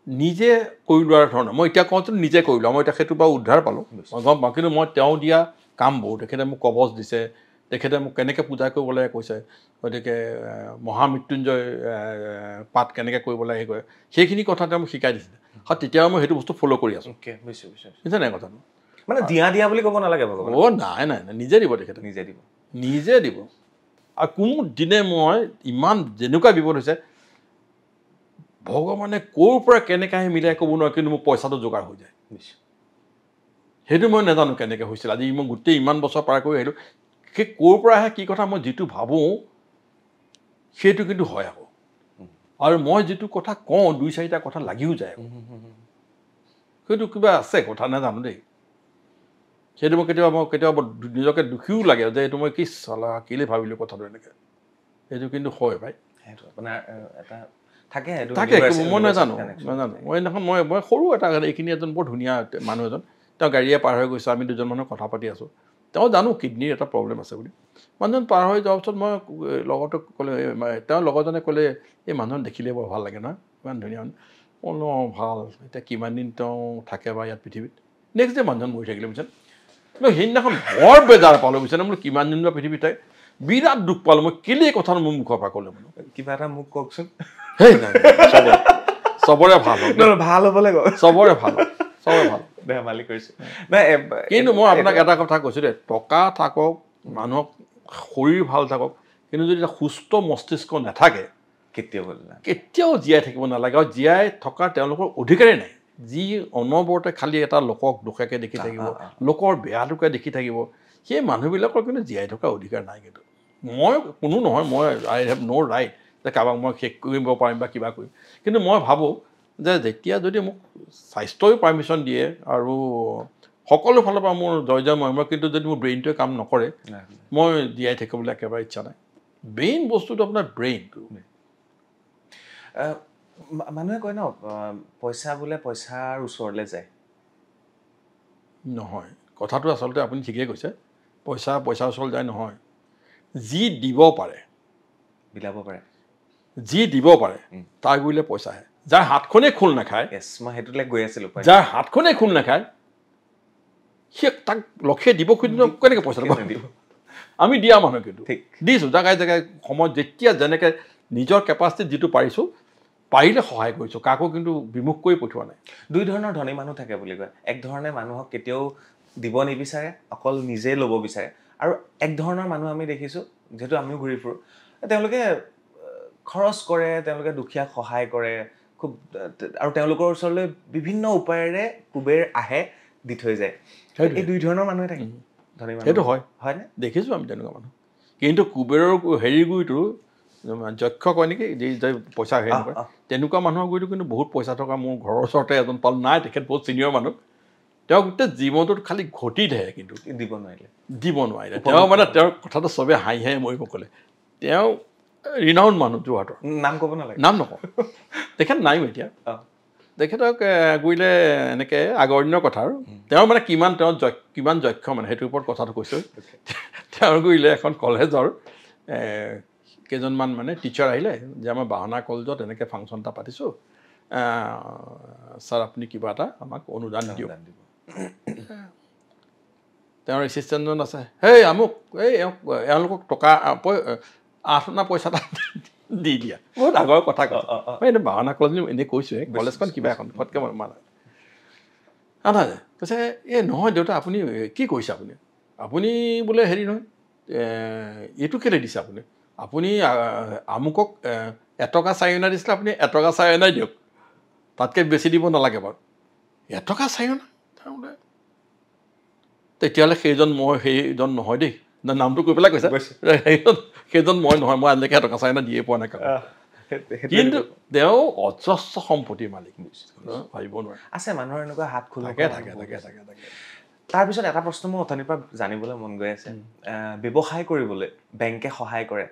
নিজে কৰি লোৱাৰ ধৰণে মই এতিয়া কওঁতে নিজে কৰি লোৱা মই এতিয়া সেইটো বাৰু উদ্ধাৰ পালোঁ মই গম পাওঁ কিন্তু মই তেওঁ দিয়া কামবোৰ তেখেতে মোক কবচ দিছে তেখেতে মোক কেনেকৈ পূজা কৰিব লাগে কৈছে গতিকে মহামৃত্যুঞ্জয় পাঠ কেনেকৈ কৰিব লাগে কৰে সেইখিনি কথা তেওঁ মোক শিকাই দিছিলে আৰু তেতিয়াও মই সেইটো বস্তু ফ'ল' কৰি আছোঁ বুজিছে নাই কথাটো মানে দিয়া বুলি ক'ব নালাগে ভগৱান নাই নিজে দিব তেখেতে নিজে দিব আৰু কোনো দিনে মই ইমান যেনেকুৱা বিপদ হৈছে ভগৱানে ক'ৰ পৰা কেনেকৈ আহি মিলাই ক'ব নোৱাৰে কিন্তু মোৰ পইচাটো যোগাৰ হৈ যায় সেইটো মই নাজানো কেনেকৈ হৈছিল আজি মই গোটেই ইমান বছৰ পাৰ কৰি আহিলোঁ সেই ক'ৰ পৰা আহে কি কথা মই যিটো ভাবোঁ সেইটো কিন্তু হয় আকৌ আৰু মই যিটো কথা কওঁ 2-4টা কথা লাগিও যায় সেইটো কিবা আছে কথা নাজানো দেই সেইটো মই কেতিয়াবা নিজকে দুখীও লাগে যে এইটো মই কি চালা কেলৈ ভাবিলোঁ কথাটো এনেকৈ সেইটো কিন্তু হয় ভাই সেইটো আপোনাৰ এটা থাকে মই নাজানো মই সেইদিনাখন মই সৰু এটা এইখিনি এজন বৰ ধুনীয়া মানুহ এজন তেওঁ গাড়ীয়ে পাৰ হৈ গৈছে আমি দুজন মানুহ কথা পাতি আছোঁ তেওঁ জানো কিডনীৰ এটা প্ৰব্লেম আছে বুলি মানুহজন পাৰ হৈ যোৱাৰ পিছত মই লগৰটোক ক'লে তেওঁ লগৰজনে ক'লে এই মানুহজন দেখিলে বৰ ভাল লাগে না ইমান ধুনীয়া ভাল এতিয়া কিমান দিন তেওঁ থাকে বা ইয়াত পৃথিৱীত নেক্সট ডে মানুহজন মৰি থাকিলে বুজিছেনে মই সেইদিনাখন বৰ বেজাৰ পালোঁ বুজিছেনে বোলো কিমান দিন বা পৃথিৱীত থাকে বিৰাট দুখ পালোঁ মই কেলেই কথাটো মোৰ মুখৰ পৰা ক'লে বোলো কিবা এটা মোক কওকচোন চবৰে ভাল ভাল হ'বলৈ কওক চবৰে ভাল ধেমালি কৰিছোঁ কিন্তু মই আপোনাক এটা কথা কৈছোঁ দেই টকা থাকক মানুহক শৰীৰ ভাল থাকক কিন্তু যদি এটা সুস্থ মস্তিষ্ক নাথাকে কেতিয়াও জীয়াই থাকিব নালাগে আৰু জীয়াই থকাৰ তেওঁলোকৰ অধিকাৰেই নাই যি অনবৰতে খালি এটা লোকক দুখেকে দেখি থাকিব লোকৰ বেয়াটোকে দেখি থাকিব সেই মানুহবিলাকৰ কিন্তু জীয়াই থকাৰ অধিকাৰ নাই কিন্তু মই কোনো নহয় মই আই হেভ ন' ৰাইট যে কাৰোবাক মই শেষ কৰিব পাৰিম বা কিবা কৰিম কিন্তু মই ভাবোঁ যে যেতিয়া যদি মোক স্বাস্থ্যই পাৰ্মিশ্যন দিয়ে আৰু সকলো ফালৰ পৰা মোৰ জয় মই কিন্তু যদি মোৰ ব্ৰেইনটোৱে কাম নকৰে মই জীয়াই থাকিবলৈ একেবাৰে ইচ্ছা নাই ব্ৰেইন বস্তুটো আপোনাৰ ব্ৰেইনটো মানুহে কয় ন পইচা বোলে পইচাৰ ওচৰলৈ যায় নহয় কথাটো আচলতে আপুনি ঠিকেই কৈছে পইচাৰ ওচৰলৈ যায় নহয় যি দিব পাৰে বিলাব পাৰে যি দিব পাৰে তাৰ গুৰিলে পইচা আহে যাৰ হাতখনেই খোল নাখায় মই সেইটোলৈ গৈ আছিলো যাৰ হাতখনেই খোল নাখায় সি তাক লক্ষে দিব খুজিলে কেনেকৈ পইচা দিব আমি দিয়া মানুহ কিন্তু দিছোঁ জেগাই জেগাই সময়ত যেতিয়া যেনেকৈ নিজৰ কেপাচিটিত যিটো পাৰিছোঁ পাৰিলে সহায় কৰিছোঁ কাকো কিন্তু বিমুখ কৰি পঠোৱা নাই দুই ধৰণৰ ধনী মানুহ থাকে বুলি কয় এক ধৰণে মানুহক কেতিয়াও দিব নিবিচাৰে অকল নিজে ল'ব বিচাৰে আৰু এক ধৰণৰ মানুহ আমি দেখিছোঁ যিহেতু আমিও ঘূৰি ফুৰোঁ তেওঁলোকে খৰচ কৰে তেওঁলোকে দুখীয়াক সহায় কৰে খুব আৰু তেওঁলোকৰ ওচৰলৈ বিভিন্ন উপায়েৰে কুবেৰ আহে দি থৈ যায় এই দুই ধৰণৰ মানুহে থাকে ধনী মানুহ সেইটো হয় হয়নে দেখিছোঁ আমি তেনেকুৱা মানুহ কিন্তু কুবেৰৰ হেৰি গুৰিটো যক্ষ কয় নেকি যে পইচা হেৰি নকৰে তেনেকুৱা মানুহৰ গুৰিটো কিন্তু বহুত পইচা থকা মোৰ ঘৰৰ ওচৰতে এজন পাল নাই তেখেত বহুত ছিনিয়ৰ মানুহ তেওঁ গোটেই জীৱনটোত খালি ঘটি থাকে কিন্তু দিব নোৱাৰিলে তেওঁ মানে তেওঁৰ কথাটো চবেই হাঁহি হাঁহি মৰিব ক'লে তেওঁ ৰিনাউণ্ড মানুহ যোৰহাটৰ নাম ক'ব নালাগে নাম নকওঁ তেখেত নাইও এতিয়া তেখেতক গুৰিলে এনেকৈ আগৰ দিনৰ কথা আৰু তেওঁ মানে কিমান যক্ষ মানে সেইটোৰ ওপৰত কথাটো কৈছোঁ তেওঁৰ গুৰিলে এখন কলেজৰ কেইজনমান মানে টিচাৰ আহিলে যে আমাৰ বাহনা কলেজত এনেকৈ ফাংচন এটা পাতিছোঁ ছাৰ আপুনি কিবা এটা আমাক অনুদান দিয়ক তেওঁৰ এছিষ্টেণ্টজন আছে হেই আমুক এওঁলোকক টকা 8 অনা পইচা এটা দি দিয়া বহুত আগৰ কথা মই এনেই বাহনা কলেজ এনেই কৈছোঁ কলেজখন কিবা এখন ফটকৈ মানে কৈছে এই নহয় দেউতা আপুনি কি কৰিছে আপুনি বোলে হেৰি নহয় এইটো কেলৈ দিছে আপুনি আমুকক 1 টকা 4 অনা দিছিলে আপুনি 1 টকা 4 অনাই দিয়ক তাতকৈ বেছি দিব নালাগে বাৰু 1 টকা 4 অনা তাৰমানে তেতিয়াহ'লে সেইজন নহয় দেই নামটো কৈ পেলাই কৈছে সেইজন মই নহয় মই আজিলৈকে 1 টকা 4 অনা দিয়ে পোৱা নাই কিন্তু তেওঁ অজস্ৰ সম্পত্তিৰ মালিক ভাবিব নোৱাৰে আছে মানুহৰ এনেকুৱা হাত খোল থাকে তাৰপিছত এটা প্ৰশ্ন মোৰ অথনিৰ পৰা জানিবলৈ মন গৈ আছে ব্যৱসায় কৰিবলৈ বেংকে সহায় কৰে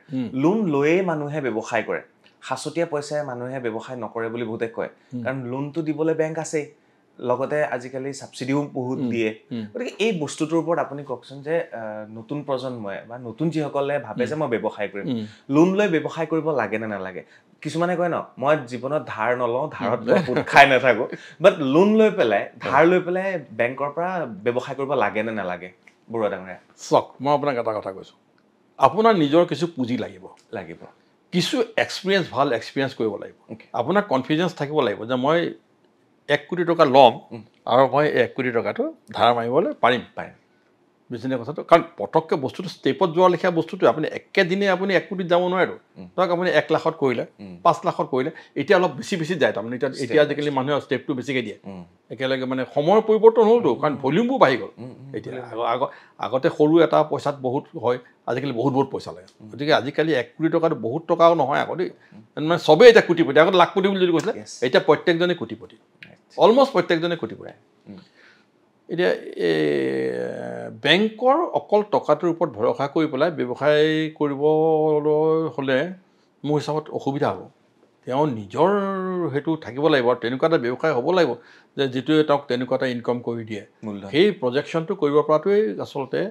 লোন লৈয়ে মানুহে ব্যৱসায় কৰে সাঁচতীয়া পইচাৰে মানুহে ব্যৱসায় নকৰে বুলি বহুতে কয় কাৰণ লোনটো দিবলৈ বেংক আছেই লগতে আজিকালি সাবসিডিও বহুত দিয়ে গতিকে এই বস্তুটোৰ ওপৰত আপুনি কওকচোন যে নতুন প্ৰজন্মই বা নতুন যিসকলে ভাবে যে মই ব্যৱসায় কৰিম লোন লৈ ব্যৱসায় কৰিব লাগে নে নালাগে কিছুমানে কয় ন মই জীৱনত ধাৰ নলওঁ ধাৰত পুত খাই নাথাকো বাট লোন লৈ পেলাই ধাৰ লৈ পেলাই বেংকৰ পৰা ব্যৱসায় কৰিব লাগে নে নালাগে বৰুৱা ডাঙৰীয়া চক মই আপোনাক এটা কথা কৈছোঁ আপোনাৰ নিজৰ কিছু পুঁজি লাগিব কিছু ভাল এক্সপিৰিয়েঞ্চ কৰিব লাগিব আপোনাৰ কনফিডেঞ্চ থাকিব লাগিব যে মই 1 কোটি টকা ল'ম আৰু মই 1 কোটি টকাটো ধাৰ মাৰিবলৈ পাৰিম বুজিনে কথাটো কাৰণ পটককৈ বস্তুটো ষ্টেপত যোৱাৰ লেখীয়া বস্তুটো আপুনি একেদিনে আপুনি 1 কোটিত যাব নোৱাৰেতো ধৰক আপুনি 1 লাখত কৰিলে 5 লাখত কৰিলে এতিয়া অলপ বেছি যায় তাৰমানে এতিয়া আজিকালি মানুহে ষ্টেপটো বেছিকৈ দিয়ে একেলগে মানে সময়ৰ পৰিৱৰ্তন হ'লতো কাৰণ ভলিউমবোৰ বাঢ়ি গ'ল এতিয়া আগতে সৰু এটা পইচাত বহুত হয় আজিকালি বহুত পইচা লাগে গতিকে আজিকালি 1 কোটি টকাটো বহুত টকাও নহয় আকৌ দেই মানে চবেই এতিয়া কোটিপতি আগতে লাখপতি বুলি যদি কৈছিলে এতিয়া প্ৰত্যেকজনে কোটিপতি অলমষ্ট প্ৰত্যেকজনে কোটিপতি এতিয়া বেংকৰ অকল টকাটোৰ ওপৰত ভৰসা কৰি পেলাই ব্যৱসায় কৰিবলৈ হ'লে মোৰ হিচাপত অসুবিধা হ'ব তেওঁ নিজৰ সেইটো থাকিব লাগিব আৰু তেনেকুৱা এটা ব্যৱসায় হ'ব লাগিব যে যিটোৱে তেওঁক তেনেকুৱা এটা ইনকাম কৰি দিয়ে সেই প্ৰজেকশ্যনটো কৰিব পৰাটোৱেই আচলতে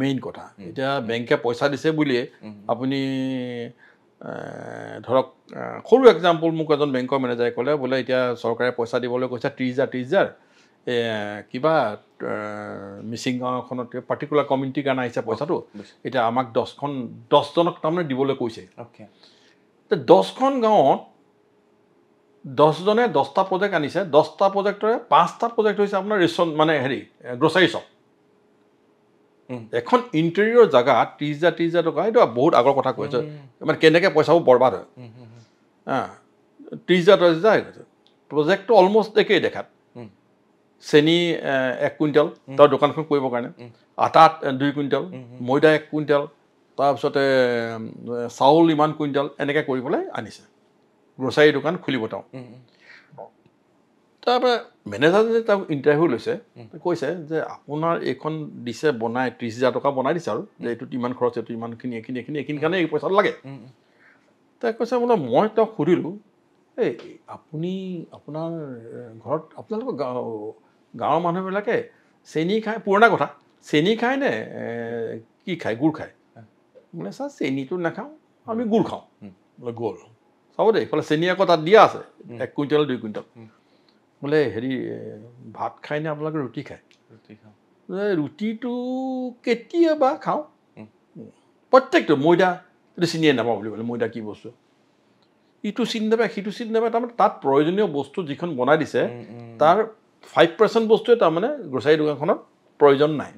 মেইন কথা এতিয়া বেংকে পইচা দিছে বুলিয়ে আপুনি ধৰক সৰু এক্সাম্পল মোক এজন বেংকৰ মেনেজাৰে ক'লে বোলে এতিয়া চৰকাৰে পইচা দিবলৈ কৈছে 30,000 কিবা মিচিং গাঁওখনত পাৰ্টিকুলাৰ কমিউনিটিৰ কাৰণে আহিছে পইচাটো এতিয়া আমাক 10জনক তাৰমানে দিবলৈ কৈছে 10খন গাঁৱত 10জনে 10টা প্ৰজেক্ট আনিছে 10টা প্ৰজেক্টৰে 5টা প্ৰজেক্ট হৈছে আপোনাৰ ৰেচন মানে হেৰি গ্ৰচাৰী শ্বপ এখন ইণ্টেৰিয়ৰ জেগাত 30,000 টকা এইটো বহুত আগৰ কথা কৈছে মানে কেনেকৈ পইচাবোৰ বৰবাদ হয় 30,000 প্ৰজেক্টটো অলমষ্ট একেই দেখাত চেনি 1 কুইণ্টেল তাৰ দোকানখন কৰিবৰ কাৰণে আটা 2 কুইণ্টেল ময়দা 1 কুইণ্টেল তাৰপিছতে চাউল ইমান কুইণ্টেল এনেকৈ কৰি পেলাই আনিছে গ্ৰচাৰী দোকান খুলিব তেওঁ তাৰপৰা মেনেজাৰজনে তেওঁক ইণ্টাৰভিউ লৈছে কৈছে যে আপোনাৰ এইখন দিছে বনাই 30,000 টকা বনাই দিছে আৰু যে এইটোত ইমান খৰচ এইটো ইমানখিনি এইখিনি কাৰণে এই পইচাটো লাগে তাই কৈছে বোলে মই তেওঁক সুধিলোঁ এই আপুনি আপোনাৰ ঘৰত আপোনালোকৰ গাঁৱৰ মানুহবিলাকে চেনি খায় পুৰণা কথা চেনি খায় নে কি খায় গুড় খায় বোলে ছাৰ চেনিটো নাখাওঁ আমি গুড় খাওঁ বোলে গ'ল চাব দেই এইফালে চেনি আকৌ তাত দিয়া আছে 1 কুইণ্টেল 2 কুইণ্টেল বোলে হেৰি ভাত খায়নে আপোনালোকে ৰুটি খায় ৰুটিটো কেতিয়াবা খাওঁ প্ৰত্যেকটো ময়দা এইটো চিনিয়ে নাপাওঁ বুলি ক'লে ময়দা কি বস্তু ইটো চিনি নাপায় সিটো চিনি নাপায় তাৰমানে তাত প্ৰয়োজনীয় বস্তু যিখন বনাই দিছে তাৰ 5% বস্তুৱে তাৰমানে গ্ৰচাৰী দোকানখনত প্ৰয়োজন নাই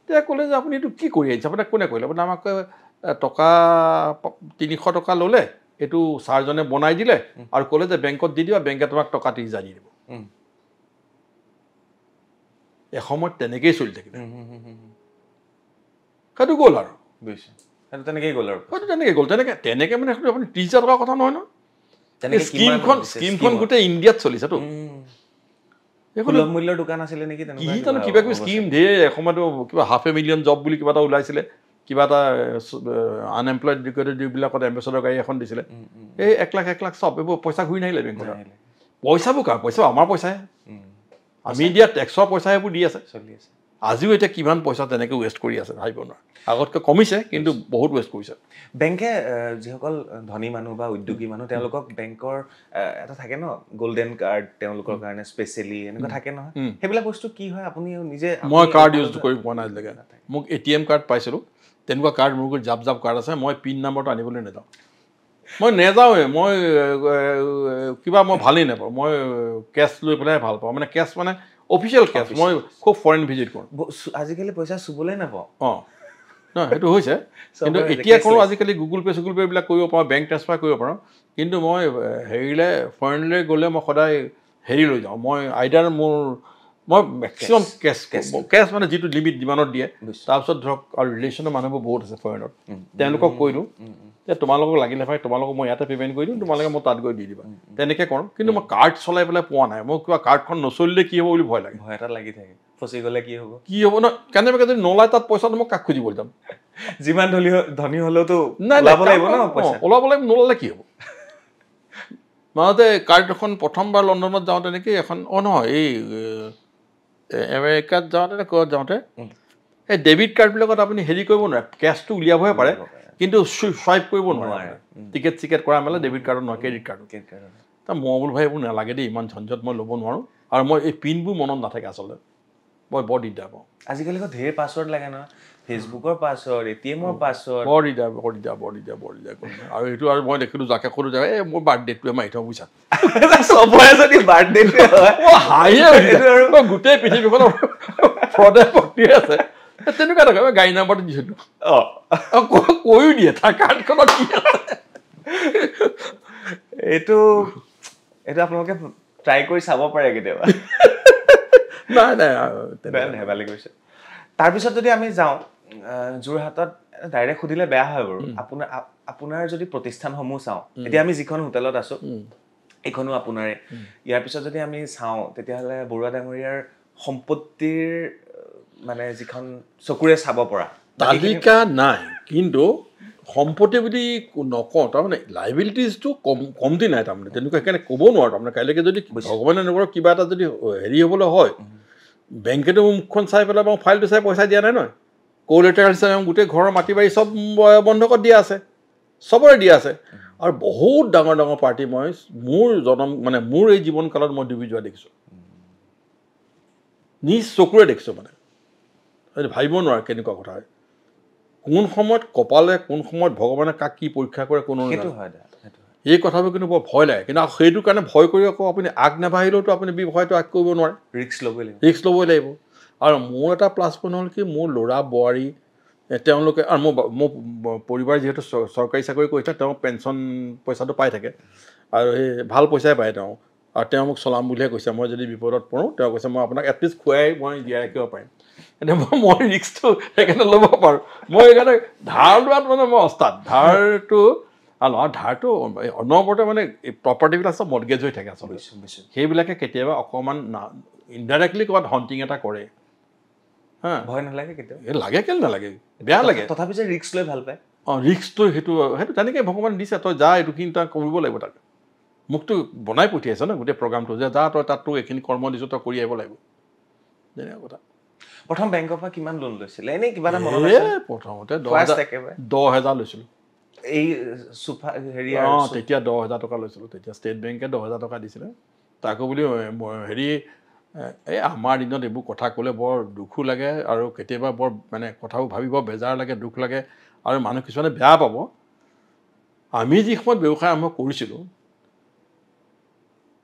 তেতিয়া ক'লে যে আপুনি এইটো কি কৰি আহিছে আপোনাক কোনে কৰিলে আপোনাৰ আমাক টকা 300 টকা ল'লে এইটো ছাৰজনে বনাই দিলে আৰু ক'লে যে বেংকত দি দিবা বেংকে তোমাক টকা 30,000 দি দিব এসময়ত তেনেকেই চলি থাকিলে সেইটো গ'ল আৰু সেইটো তেনেকেই গ'ল আৰু সেইটো তেনেকৈ গ'ল তেনেকৈ মানে আপুনি 30,000 টকাৰ কথা নহয় ন স্কিমখন গোটেই ইণ্ডিয়াত চলিছেতো সুলভ মূল্যৰ দোকান আছিলে নেকি তেনেকুৱা কিবা কিবি স্কিম ধেৰ এসময়তো কিবা 500,000 জব বুলি কিবা এটা ওলাইছিলে কিবা এটা আনএমপ্লয়েড যিবিলাকত এম্বেচাডৰ গাড়ী এখন দিছিলে এই 1 লাখ চব এইবোৰ পইচা ঘূৰি নাহিলে বেংকত পইচাবোৰ কাৰ পইচা আমাৰ পইচাহে আমি দিয়া টেক্সৰ পইচা সেইবোৰ দি আছে চলি আছে আজিও এতিয়া কিমান পইচা তেনেকৈ ৱেষ্ট কৰি আছে ভাবিব নোৱাৰে আগতকৈ কমিছে কিন্তু বহুত ৱেষ্ট কৰিছে বেংকে যিসকল ধনী মানুহ বা উদ্যোগী মানুহ তেওঁলোকক বেংকৰ এটা থাকে ন গোল্ডেন কাৰ্ড তেওঁলোকৰ কাৰণে স্পেচিয়েলি এনেকুৱা থাকে নহয় সেইবিলাক বস্তু কি হয় আপুনি নিজে মই কাৰ্ড ইউজ কৰি পোৱা নাই আজিলৈকে মোক ATM কাৰ্ড পাইছিলোঁ তেনেকুৱা কাৰ্ড মোৰ জাপ কাৰ্ড আছে মই পিন নম্বৰটো আনিবলৈ নাযাওঁ মই নেযাওঁৱে মই কিবা মই ভালেই নাপাওঁ মই কেছ লৈ পেলাই ভাল পাওঁ মানে কেছ মানে অফিচিয়েল কেছ মই খুব ফৰেন ভিজিট কৰোঁ আজিকালি পইচা চুবলৈ নাপাওঁ নহয় সেইটো হৈছে কিন্তু এতিয়া কৰোঁ আজিকালি গুগল পে' এইবিলাক কৰিব পাৰোঁ বেংক ট্ৰান্সফাৰ কৰিব পাৰোঁ কিন্তু মই হেৰিলৈ ফৰেনলৈ গ'লে মই সদায় হেৰি লৈ যাওঁ মই আইডাৰ মই মেক্সিমাম কেছ মানে যিটো লিমিট যিমানত দিয়ে তাৰপিছত ধৰক আৰু ৰিলেশ্যনৰ মানুহবোৰ বহুত আছে ফৰেনত তেওঁলোকক কৈ দিওঁ যে তোমালোকক লাগিলে ভাই তোমালোকক মই ইয়াতে পে'মেণ্ট কৰি দিওঁ তোমালোকে মই তাত গৈ দি দিবা তেনেকৈ কৰোঁ কিন্তু মই কাৰ্ড চলাই পেলাই পোৱা নাই মই কিবা কাৰ্ডখন নচলিলে কি হ'ব বুলি ভয় লাগে ভয় এটা লাগি থাকে ফচি গ'লে কি হ'ব ন কেনেবাকৈ যদি নলয় তাত পইচাটো মই কাক খুজিব যাম যিমান ধনী হ'লেওতো ওলাব লাগিব নল'লে কি হ'ব মাজতে কাৰ্ড এখন প্ৰথমবাৰ লণ্ডনত যাওঁতে নেকি এখন নহয় এই আমেৰিকাত যাওঁতে ক'ত যাওঁতে এই ডেবিট কাৰ্ডবিলাকত আপুনি হেৰি কৰিব নোৱাৰে কেছটো উলিয়াবহে পাৰে কিন্তু চুৱাইপ কৰিব নোৱাৰে টিকেট কৰা মেলে ডেবিট কাৰ্ডত নহয় ক্ৰেডিট কাৰ্ডত তা মই বোলো ভাই এইবোৰ নালাগে দেই ইমান ঝঞ্ঝট মই ল'ব নোৱাৰোঁ আৰু মই এই পিনবোৰ মনত নাথাকে আচলতে মই বৰ দিগদাৰ পাওঁ আজিকালি ঢেৰ পাছৱৰ্ড লাগে নহয় ফেচবুকৰ পাছৱৰ্ড ATM-ৰ পাছৱৰ্ড বৰ দিগদাৰ আৰু এইটো আৰু মই দেখিলোঁ যাকে সোধো যে এই মোৰ বাৰ্থডেটোৱে মাৰি থওঁ বুজিছা চবৰে যদি বাৰ্থডেটোৱে হয় গোটেই পৃথিৱীখনৰ ফ্ৰডে ভৰ্তি আছে তেনেকুৱা থাকে গাড়ী নাম্বাৰটো দিছিলোঁ কৈও দিয়ে তাৰ কাৰ্ডখনত কি আছে এইটো আপোনালোকে ট্ৰাই কৰি চাব পাৰে কেতিয়াবা নাই ভালে কৰিছে তাৰপিছত যদি আমি যাওঁ যোৰহাটত ডাইৰেক্ট সুধিলে বেয়া হয় বাৰু আপোনাৰ যদি প্ৰতিষ্ঠানসমূহ চাওঁ এতিয়া আমি যিখন হোটেলত আছোঁ এইখনো আপোনাৰে ইয়াৰ পিছত যদি আমি চাওঁ তেতিয়াহ'লে বৰুৱা ডাঙৰীয়াৰ সম্পত্তিৰ মানে যিখন চকুৰে চাব পৰা তালিকা নাই কিন্তু সম্পত্তি বুলি নকওঁ তাৰমানে লাইবিলিটিজটো কমতি নাই তাৰমানে তেনেকুৱা সেইকাৰণে ক'ব নোৱাৰোঁ তাৰমানে কাইলৈকে যদি ভগৱানে নকৰক কিবা এটা যদি হেৰি হ'বলৈ হয় বেংকেতো মুখখন চাই পেলাই মই ফাইলটো চাই পইচা দিয়া নাই নহয় ক'লেটাৰ হিচাপে গোটেই ঘৰৰ মাটি বাৰী চব বন্ধকত দিয়া আছে চবৰে দিয়া আছে আৰু বহুত ডাঙৰ পাৰ্টি মই মোৰ এই জীৱনকালত মই ডুবি যোৱা দেখিছোঁ নিজ চকুৰে দেখিছোঁ মানে ভাবিব নোৱাৰে কেনেকুৱা কথা হয় কোন সময়ত কপালে কোন সময়ত ভগৱানে কাক কি পৰীক্ষা কৰে কোনো এই কথাবোৰ কিন্তু বৰ ভয় লাগে কিন্তু সেইটো কাৰণে ভয় কৰি আকৌ আপুনি আগ নাবাঢ়িলেওতো আপুনি ব্যৱসায়টো আগ কৰিব নোৱাৰে ৰিস্ক ল'বই লাগিব আৰু মোৰ এটা প্লাছ পইণ্ট হ'ল কি মোৰ ল'ৰা বোৱাৰী তেওঁলোকে আৰু মোৰ পৰিবাৰ যিহেতু চৰকাৰী চাকৰি কৰিছে তেওঁ পেঞ্চন পইচাটো পাই থাকে আৰু সেই ভাল পইচাই পায় তেওঁ আৰু তেওঁ মোক চলাম বুলিহে কৈছে মই যদি বিপদত পৰোঁ তেওঁ কৈছে মই আপোনাক এটলিষ্ট খুৱাই মই জীয়াই ৰাখিব পাৰিম এতিয়া মই ৰিস্কটো সেইকাৰণে ল'ব পাৰোঁ মই সেইকাৰণে ধাৰ লোৱাত মানে মই অস্তাদ ধাৰটো অনবৰতে মানে প্ৰপাৰ্টিবিলাক চব মৰ্টগেজ হৈ থাকে আচলতে সেইবিলাকে কেতিয়াবা অকণমান ইনডাইৰেক্টলি ক'ৰবাত হণ্টিং এটা কৰে ভয় নালাগে কেতিয়াবা লাগে কেলে নালাগে বেয়া লাগে তথাপি যে ৰিস্ক লৈ ভাল পায় ৰিস্কটো সেইটো তেনেকৈ ভগৱান দিছে তই যা এইটোখিনি তই কৰিব লাগিব তাক মোকতো বনাই পঠিয়াইছে ন গোটেই প্ৰগ্ৰামটো যে যা তই তাততো এইখিনি কৰ্ম দিছোঁ তই কৰি আহিব লাগিব তেনেকুৱা কথা প্ৰথম বেংকৰ পৰা কিমান লোন লৈছিলে এনেই কিবা এটা মনত আছে প্ৰথমতে 10,000 লৈছিলোঁ এই সোফা হেৰি তেতিয়া 10,000 টকা লৈছিলোঁ তেতিয়া ষ্টেট বেংকে 10,000 টকা দিছিলে তাকো বুলি হেৰি এই আমাৰ দিনত এইবোৰ কথা ক'লে বৰ দুখো লাগে আৰু কেতিয়াবা বৰ মানে কথাবোৰ ভাবিব বেজাৰ লাগে দুখ লাগে আৰু মানুহ কিছুমানে বেয়া পাব আমি যি সময়ত ব্যৱসায় আৰম্ভ কৰিছিলোঁ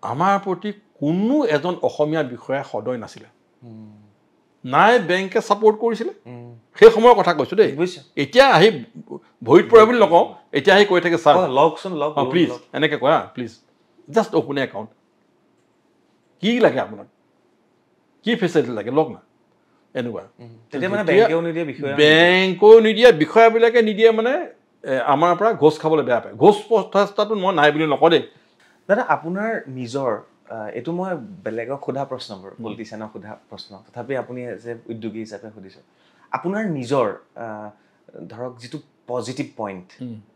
আমাৰ প্ৰতি কোনো এজন অসমীয়া বিষয়া সদয় নাছিলে নাই বেংকে ছাপোৰ্ট কৰিছিলে সেই সময়ৰ কথা কৈছোঁ দেই এতিয়া আহি ভৰিত পৰে বুলি নকওঁ এতিয়া আহি কৈ থাকে ছাৰ লগচোন লগ প্লিজ এনেকৈ কোৱা please just open A account কি লাগে আপোনাক কি ফেচিলিটি লাগে লওক না এনেকুৱা তেতিয়া মানে বেংকেও নিদিয়ে বিষয়া বেংকেও নিদিয়ে বিষয়াবিলাকে নিদিয়ে মানে আমাৰ পৰা ঘোষ খাবলৈ বেয়া পায় ঘোষ প্ৰচেষ্টাটো মই নাই বুলি নকওঁ দেই দাদা আপোনাৰ নিজৰ এইটো মই বেলেগক সোধা প্ৰশ্নবোৰ পলিটিচিয়ানক সোধা প্ৰশ্ন তথাপি আপুনি যে উদ্যোগী হিচাপে সুধিছোঁ আপোনাৰ নিজৰ ধৰক যিটো পজিটিভ পইণ্ট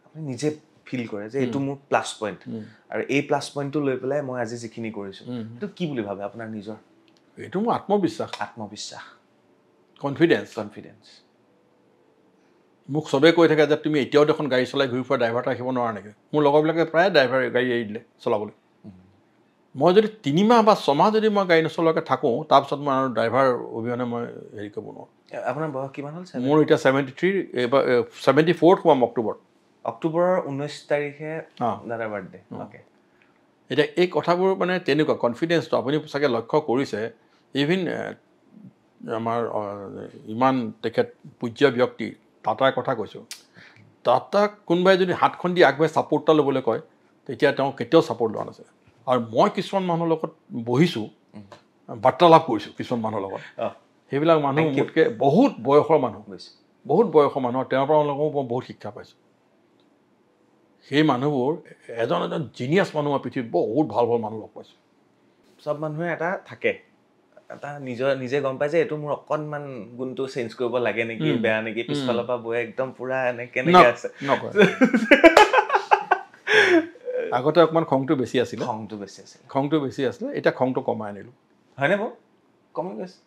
আপুনি নিজে ফিল কৰে যে এইটো মোৰ প্লাছ পইণ্ট আৰু এই প্লাছ পইণ্টটো লৈ পেলাই মই আজি যিখিনি কৰিছোঁ এইটো কি বুলি ভাবে আপোনাৰ নিজৰ এইটো মোৰ আত্মবিশ্বাস কনফিডেন্স মোক চবেই কৈ থাকে যে তুমি এতিয়াও দেখোন গাড়ী চলাই ঘূৰি ফুৰা ড্ৰাইভাৰ ৰাখিব নোৱাৰা নেকি মোৰ লগৰবিলাকে প্ৰায় ড্ৰাইভাৰ গাড়ী এৰি দিলে চলাবলৈ মই যদি 3 মাহ বা 6 মাহ যদি মই গাড়ী নচলোৱাকৈ থাকোঁ তাৰপিছত মই আৰু ড্ৰাইভাৰ অবিহনে মই হেৰি কৰিব নোৱাৰোঁ আপোনাৰ বয়স কিমান হ'ল মোৰ এতিয়া 73 এইবাৰ 74th হোৱাম অক্টোবৰৰ 19 তাৰিখে দাদাৰ বাৰ্থডে অ'কে এতিয়া এই কথাবোৰ মানে তেনেকুৱা কনফিডেন্সটো আপুনি চাগে লক্ষ্য কৰিছে ইভিন আমাৰ ইমান তেখেত পূজ্য ব্যক্তি টাটাৰ কথা কৈছোঁ টাটাক কোনোবাই যদি হাতখন দি আগবাঢ়ি ছাপোৰ্ট এটা ল'বলৈ কয় তেতিয়া তেওঁ কেতিয়াও ছাপোৰ্ট লোৱা নাছিল আৰু মই কিছুমান মানুহৰ লগত বহিছোঁ বাৰ্তালাপ কৰিছোঁ কিছুমান মানুহৰ লগত সেইবিলাক মানুহ মোতকৈ বহুত বয়সৰ মানুহ তেওঁৰ পৰা মই বহুত শিক্ষা পাইছোঁ সেই মানুহবোৰ এজন জিনিয়াছ মানুহ পৃথিৱীত বহুত ভাল মানুহ লগ পাইছোঁ চব মানুহে এটা থাকে এটা নিজে গম পাই যে এইটো মোৰ অকণমান গুণটো চেঞ্জ কৰিব লাগে নেকি বেয়া নেকি পিছফালৰ পৰা বৈ একদম পুৰা কেনেকৈ আছে আগতে অকণমান খংটো বেছি আছিলে এতিয়া খংটো কমাই আনিলোঁ হয়নে বাৰু কমাই গৈছে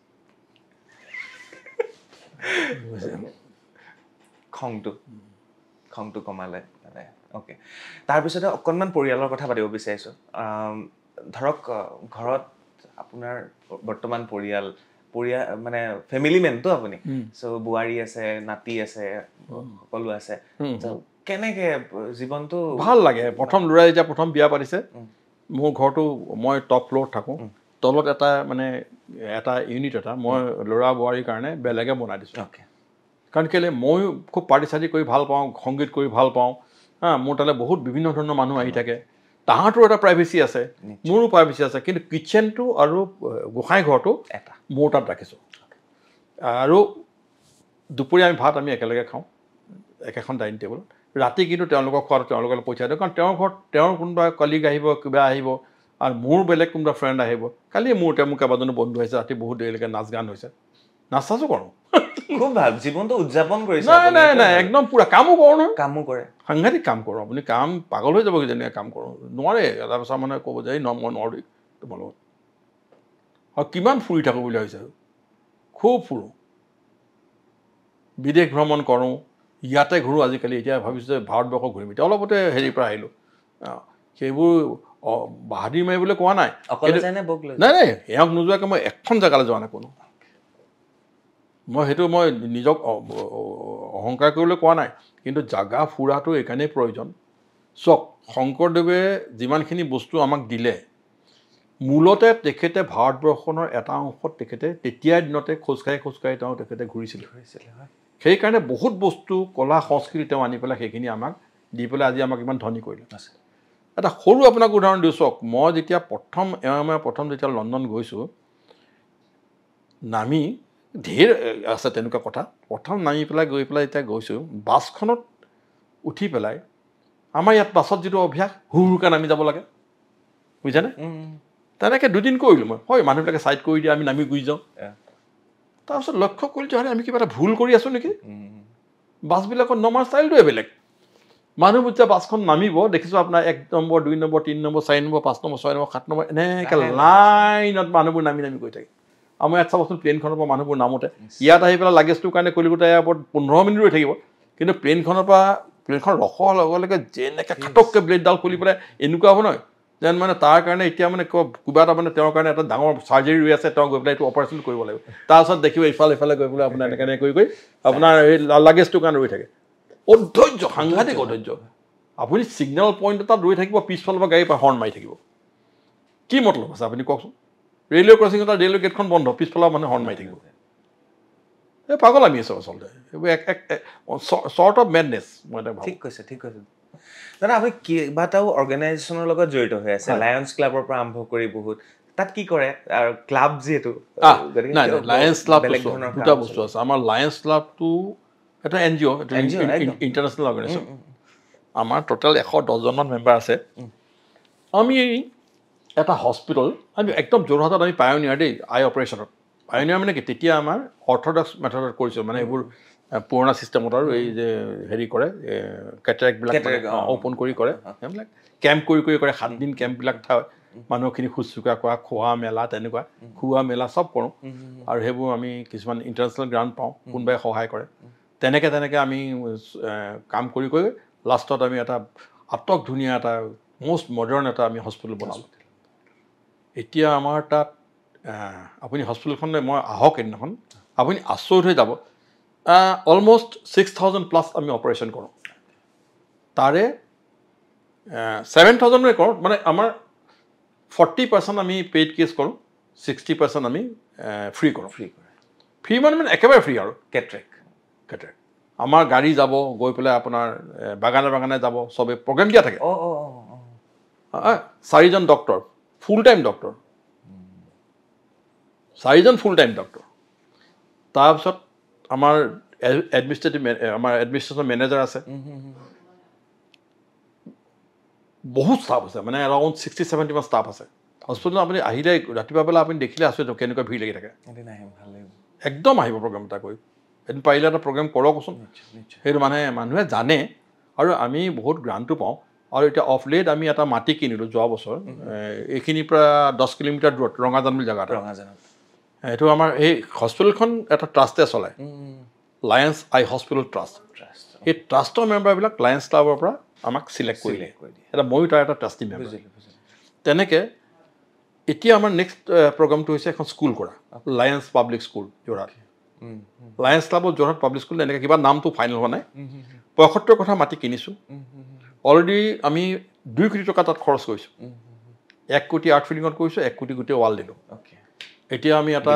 খংটো কমালে অ'কে তাৰপিছতে অকণমান পৰিয়ালৰ কথা পাতিব বিচাৰিছোঁ ধৰক ঘৰত আপোনাৰ বৰ্তমান পৰিয়াল মানে ফেমিলি মেনটো আপুনি চ' বোৱাৰী আছে নাতি আছে সকলো আছে কেনেকৈ জীৱনটো ভাল লাগে প্ৰথম ল'ৰা যেতিয়া প্ৰথম বিয়া পাতিছে মোৰ ঘৰটো মই টপ ফ্ল'ৰত থাকোঁ তলত এটা ইউনিট এটা মই ল'ৰা বোৱাৰীৰ কাৰণে বেলেগে বনাই দিছোঁ কাৰণ কেলৈ ময়ো খুব পাৰ্টি চাৰ্টি কৰি ভাল পাওঁ সংগীত কৰি ভাল পাওঁ মোৰ তালৈ বহুত বিভিন্ন ধৰণৰ মানুহ আহি থাকে তাহাঁতৰ এটা প্ৰাইভেচি আছে মোৰো প্ৰাইভেচি আছে কিন্তু কিটচেনটো আৰু গোসাঁই ঘৰটো মোৰ তাত ৰাখিছোঁ আৰু দুপৰীয়া ভাত আমি একেলগে খাওঁ একেখন ডাইনিং টেবুলত ৰাতি কিন্তু তেওঁলোকক খোৱাটো তেওঁলোকে পঠিয়াই দিওঁ কাৰণ তেওঁৰ ঘৰত তেওঁৰ কোনোবা কলিগ আহিব কিবা আহিব আৰু মোৰ বেলেগ কোনোবা ফ্ৰেণ্ড আহিব কালি মোৰ কেইবাজনো বন্ধু আহিছে ৰাতি বহুত দেৰিলৈকে নাচ গান হৈছে নাচ-চাচো কৰোঁ খুব ভাল জীৱনটো উদযাপন কৰিছে নাই একদম পুৰা কামো কৰোঁ নহয় কামো কৰে সাংঘাতিক কাম কৰোঁ আপুনি কাম পাগল হৈ যাব যেনেকৈ কাম কৰোঁ নোৱাৰে এটা বছৰ মানে ক'ব যে মই নোৱাৰোঁ তোমাৰ লগত আৰু কিমান ফুৰি থাকোঁ বুলি ভাবিছে খুব ফুৰোঁ বিদেশ ভ্ৰমণ কৰোঁ ইয়াতে ঘূৰোঁ আজিকালি এতিয়া ভাবিছোঁ যে ভাৰতবৰ্ষ ঘূৰিম এতিয়া অলপতে হেৰিৰ পৰা আহিলোঁ সেইবোৰ বাহাদুৰি মাৰিবলৈ কোৱা নাই নাই এওঁক নোযোৱাকৈ মই এখন জেগালৈ যোৱা নাই কোনো মই নিজক অহংকাৰ কৰিবলৈ কোৱা নাই কিন্তু জাগা ফুৰাটো এইকাৰণেই প্ৰয়োজন চাওক শংকৰদেৱে যিমানখিনি বস্তু আমাক দিলে মূলতে তেখেতে ভাৰতবৰ্ষৰ এটা অংশত তেখেতে তেতিয়াৰ দিনতে খোজকাঢ়ি তেখেতে ঘূৰিছিল সেইকাৰণে বহুত বস্তু কলা সংস্কৃতি তেওঁ আনি পেলাই সেইখিনি আমাক দি পেলাই আজি আমাক ইমান ধনী কৰিলে এটা সৰু আপোনাক উদাহৰণ দিওঁ চাওক মই যেতিয়া প্ৰথম যেতিয়া লণ্ডন গৈছোঁ নামি ঢেৰ আছে তেনেকুৱা কথা প্ৰথম নামি পেলাই গৈ পেলাই এতিয়া গৈছোঁ বাছখনত উঠি পেলাই আমাৰ ইয়াত বাছত যিটো অভ্যাস হুৰকৈ নামি যাব লাগে বুজিছেনে তেনেকৈ দুদিন কৰিলোঁ মই হয় মানুহবিলাকে ছাইড কৰি দিয়ে আমি নামি গুচি যাওঁ তাৰপিছত লক্ষ্য কৰিলোঁ যে আমি কিবা এটা ভুল কৰি আছোঁ নেকি বাছবিলাকত নমাৰ ষ্টাইলটোৱে বেলেগ মানুহবোৰ যেতিয়া বাছখন নামিব দেখিছোঁ আপোনাৰ 1 number 2 number 3 number 4 number 5 number 6 number 7 number এনেকৈ লাইনত মানুহবোৰ নামি গৈ থাকে আমাৰ ইয়াত চাবচোন প্লেনখনৰ পৰা মানুহবোৰ নামোতে ইয়াত আহি পেলাই লাগেজটোৰ কাৰণে কলিকতা এয়াৰপৰ্ট 15 মিনিট ৰৈ থাকিব কিন্তু প্লেনখনৰ পৰা প্লেনখন ৰখোৱাৰ লগে লগে যেনেকৈ খাটককৈ ব্লেডডাল খুলি পেলাই এনেকুৱা হ'ব নহয় যেন মানে তাৰ কাৰণে এতিয়া মানে কিবা এটা মানে তেওঁৰ কাৰণে এটা ডাঙৰ চাৰ্জাৰী ৰৈ আছে তেওঁ গৈ পেলাই এইটো অপাৰেশ্যন কৰিব লাগিব তাৰপিছত দেখিব ইফালে গৈ পেলাই আপোনাৰ এনেকৈ কৰি আপোনাৰ এই লাগেজটোৰ কাৰণে ৰৈ থাকে অধৈৰ্য সাংঘাতিক অধৈৰ্য আপুনি ছিগনেল পইণ্ট এটাত ৰৈ থাকিব পিছফালৰ পৰা গাড়ী হৰ্ণ মাৰি থাকিব কি মতলব আছে আপুনি কওকচোন ৰেলৱে ক্ৰছিং এটা ৰেলৱে গেটখন বন্ধ পিছফালৰ মানুহে হৰ্ণ মাৰি থাকিব এই পাগল আমি আছোঁ আচলতে এইবোৰ শ্বৰ্ট অফ মেডনেছ মই এটা ঠিক কৈছে দাদা আপুনি কেইবাটাও অৰ্গেনাইজেশ্যনৰ লগত জড়িত হৈ আছে লায়ন্স ক্লাবৰ পৰা আৰম্ভ কৰি বহুত তাত কি কৰে আৰু ক্লাব যিহেতু নাই লায়ন্স ক্লাব দুটা বস্তু আছে আমাৰ লায়ন্স ক্লাবটো এটা NGO ইণ্টাৰনেশ্যনেল অৰ্গেনাইজেশ্যন আমাৰ টোটেল 110জনমান মেম্বাৰ আছে আমি এটা হস্পিটেল আমি একদম যোৰহাটত আমি পায়নিয়াৰ দেই আই অপাৰেশ্যনত পায়নিয়াৰ মানে কি তেতিয়া আমাৰ অৰ্থডক্স মেথডত কৰিছোঁ মানে এইবোৰ পুৰণা ছিষ্টেমত আৰু এই যে হেৰি কৰে কেটেৰেক্টবিলাক অ'পন কৰি কৰে সেইবিলাক কেম্প কৰি কৰে 7 দিন কেম্পবিলাক হয় মানুহখিনি শুশ্ৰূষা কৰা খোৱা মেলা তেনেকুৱা খোৱা মেলা চব কৰোঁ আৰু সেইবোৰ আমি কিছুমান ইণ্টাৰনেশ্যনেল গ্ৰাণ্ট পাওঁ কোনোবাই সহায় কৰে তেনেকৈ আমি কাম কৰি লাষ্টত আমি এটা আটক ধুনীয়া এটা মষ্ট মডাৰ্ণ এটা আমি হস্পিটেল বনালোঁ এতিয়া আমাৰ তাত আপুনি হস্পিটেলখনলৈ মই আহক এদিনাখন আপুনি আচৰিত হৈ যাব অলমষ্ট 6,000+ আমি অপাৰেশ্যন কৰোঁ তাৰে 7,000 কৰোঁ মানে আমাৰ 40% আমি পেইড কেছ কৰোঁ 60% আমি ফ্ৰী কৰোঁ ফ্ৰী মানে একেবাৰে ফ্ৰী আৰু কেটেৰেক্ট আমাৰ গাড়ী যাব গৈ পেলাই আপোনাৰ বাগানে যাব চবেই প্ৰগ্ৰেম দিয়া থাকে 4জন ডক্টৰ ফুল টাইম ডক্টৰ 4জন ফুল টাইম ডক্টৰ তাৰপিছত আমাৰ এডমিনিষ্ট্ৰেশ্যন মেনেজাৰ আছে বহুত ষ্টাফ আছে মানে এৰাউণ্ড 60-70 ষ্টাফ আছে হস্পিটেলত আপুনি আহিলে ৰাতিপুৱা বেলা আপুনি দেখিলে আছোঁ কেনেকুৱা ভিৰ লাগি থাকে একদম আহিব প্ৰগ্ৰেম এটা কৰি এদিন পাৰিলে এটা প্ৰগ্ৰেম কৰকচোন সেইটো মানুহে জানে আৰু আমি বহুত গ্ৰাণ্টো পাওঁ আৰু এতিয়া অফ লেট আমি এটা মাটি কিনিলোঁ যোৱা বছৰ এইখিনিৰ পৰা 10 কিলোমিটাৰ দূৰত ৰঙাজান বুলি জেগা এটা এইটো আমাৰ এই হস্পিটেলখন এটা ট্ৰাষ্টে চলায় লায়ন্স আই হস্পিটেল ট্ৰাষ্ট এই ট্ৰাষ্টৰ মেম্বাৰবিলাক লায়ন্স ক্লাবৰ পৰা আমাক চিলেক্ট কৰিলে এটা ময়ো তাৰ এটা ট্ৰাষ্টি মেম্বাৰ তেনেকৈ এতিয়া আমাৰ নেক্সট প্ৰগ্ৰামটো হৈছে এখন স্কুল কৰা Lions public school Jorhat Lions ক্লাবত যোৰহাট পাব্লিক স্কুল এনেকৈ কিবা নামটো ফাইনেল হোৱা নাই 75 কথা মাটি কিনিছোঁ অলৰেডি আমি 2 কোটি টকা তাত খৰচ কৰিছোঁ 1 কোটি আৰ্ট ফিলিঙত কৰিছোঁ 1 কোটি গোটেই ৱাল দিলোঁ এতিয়া আমি এটা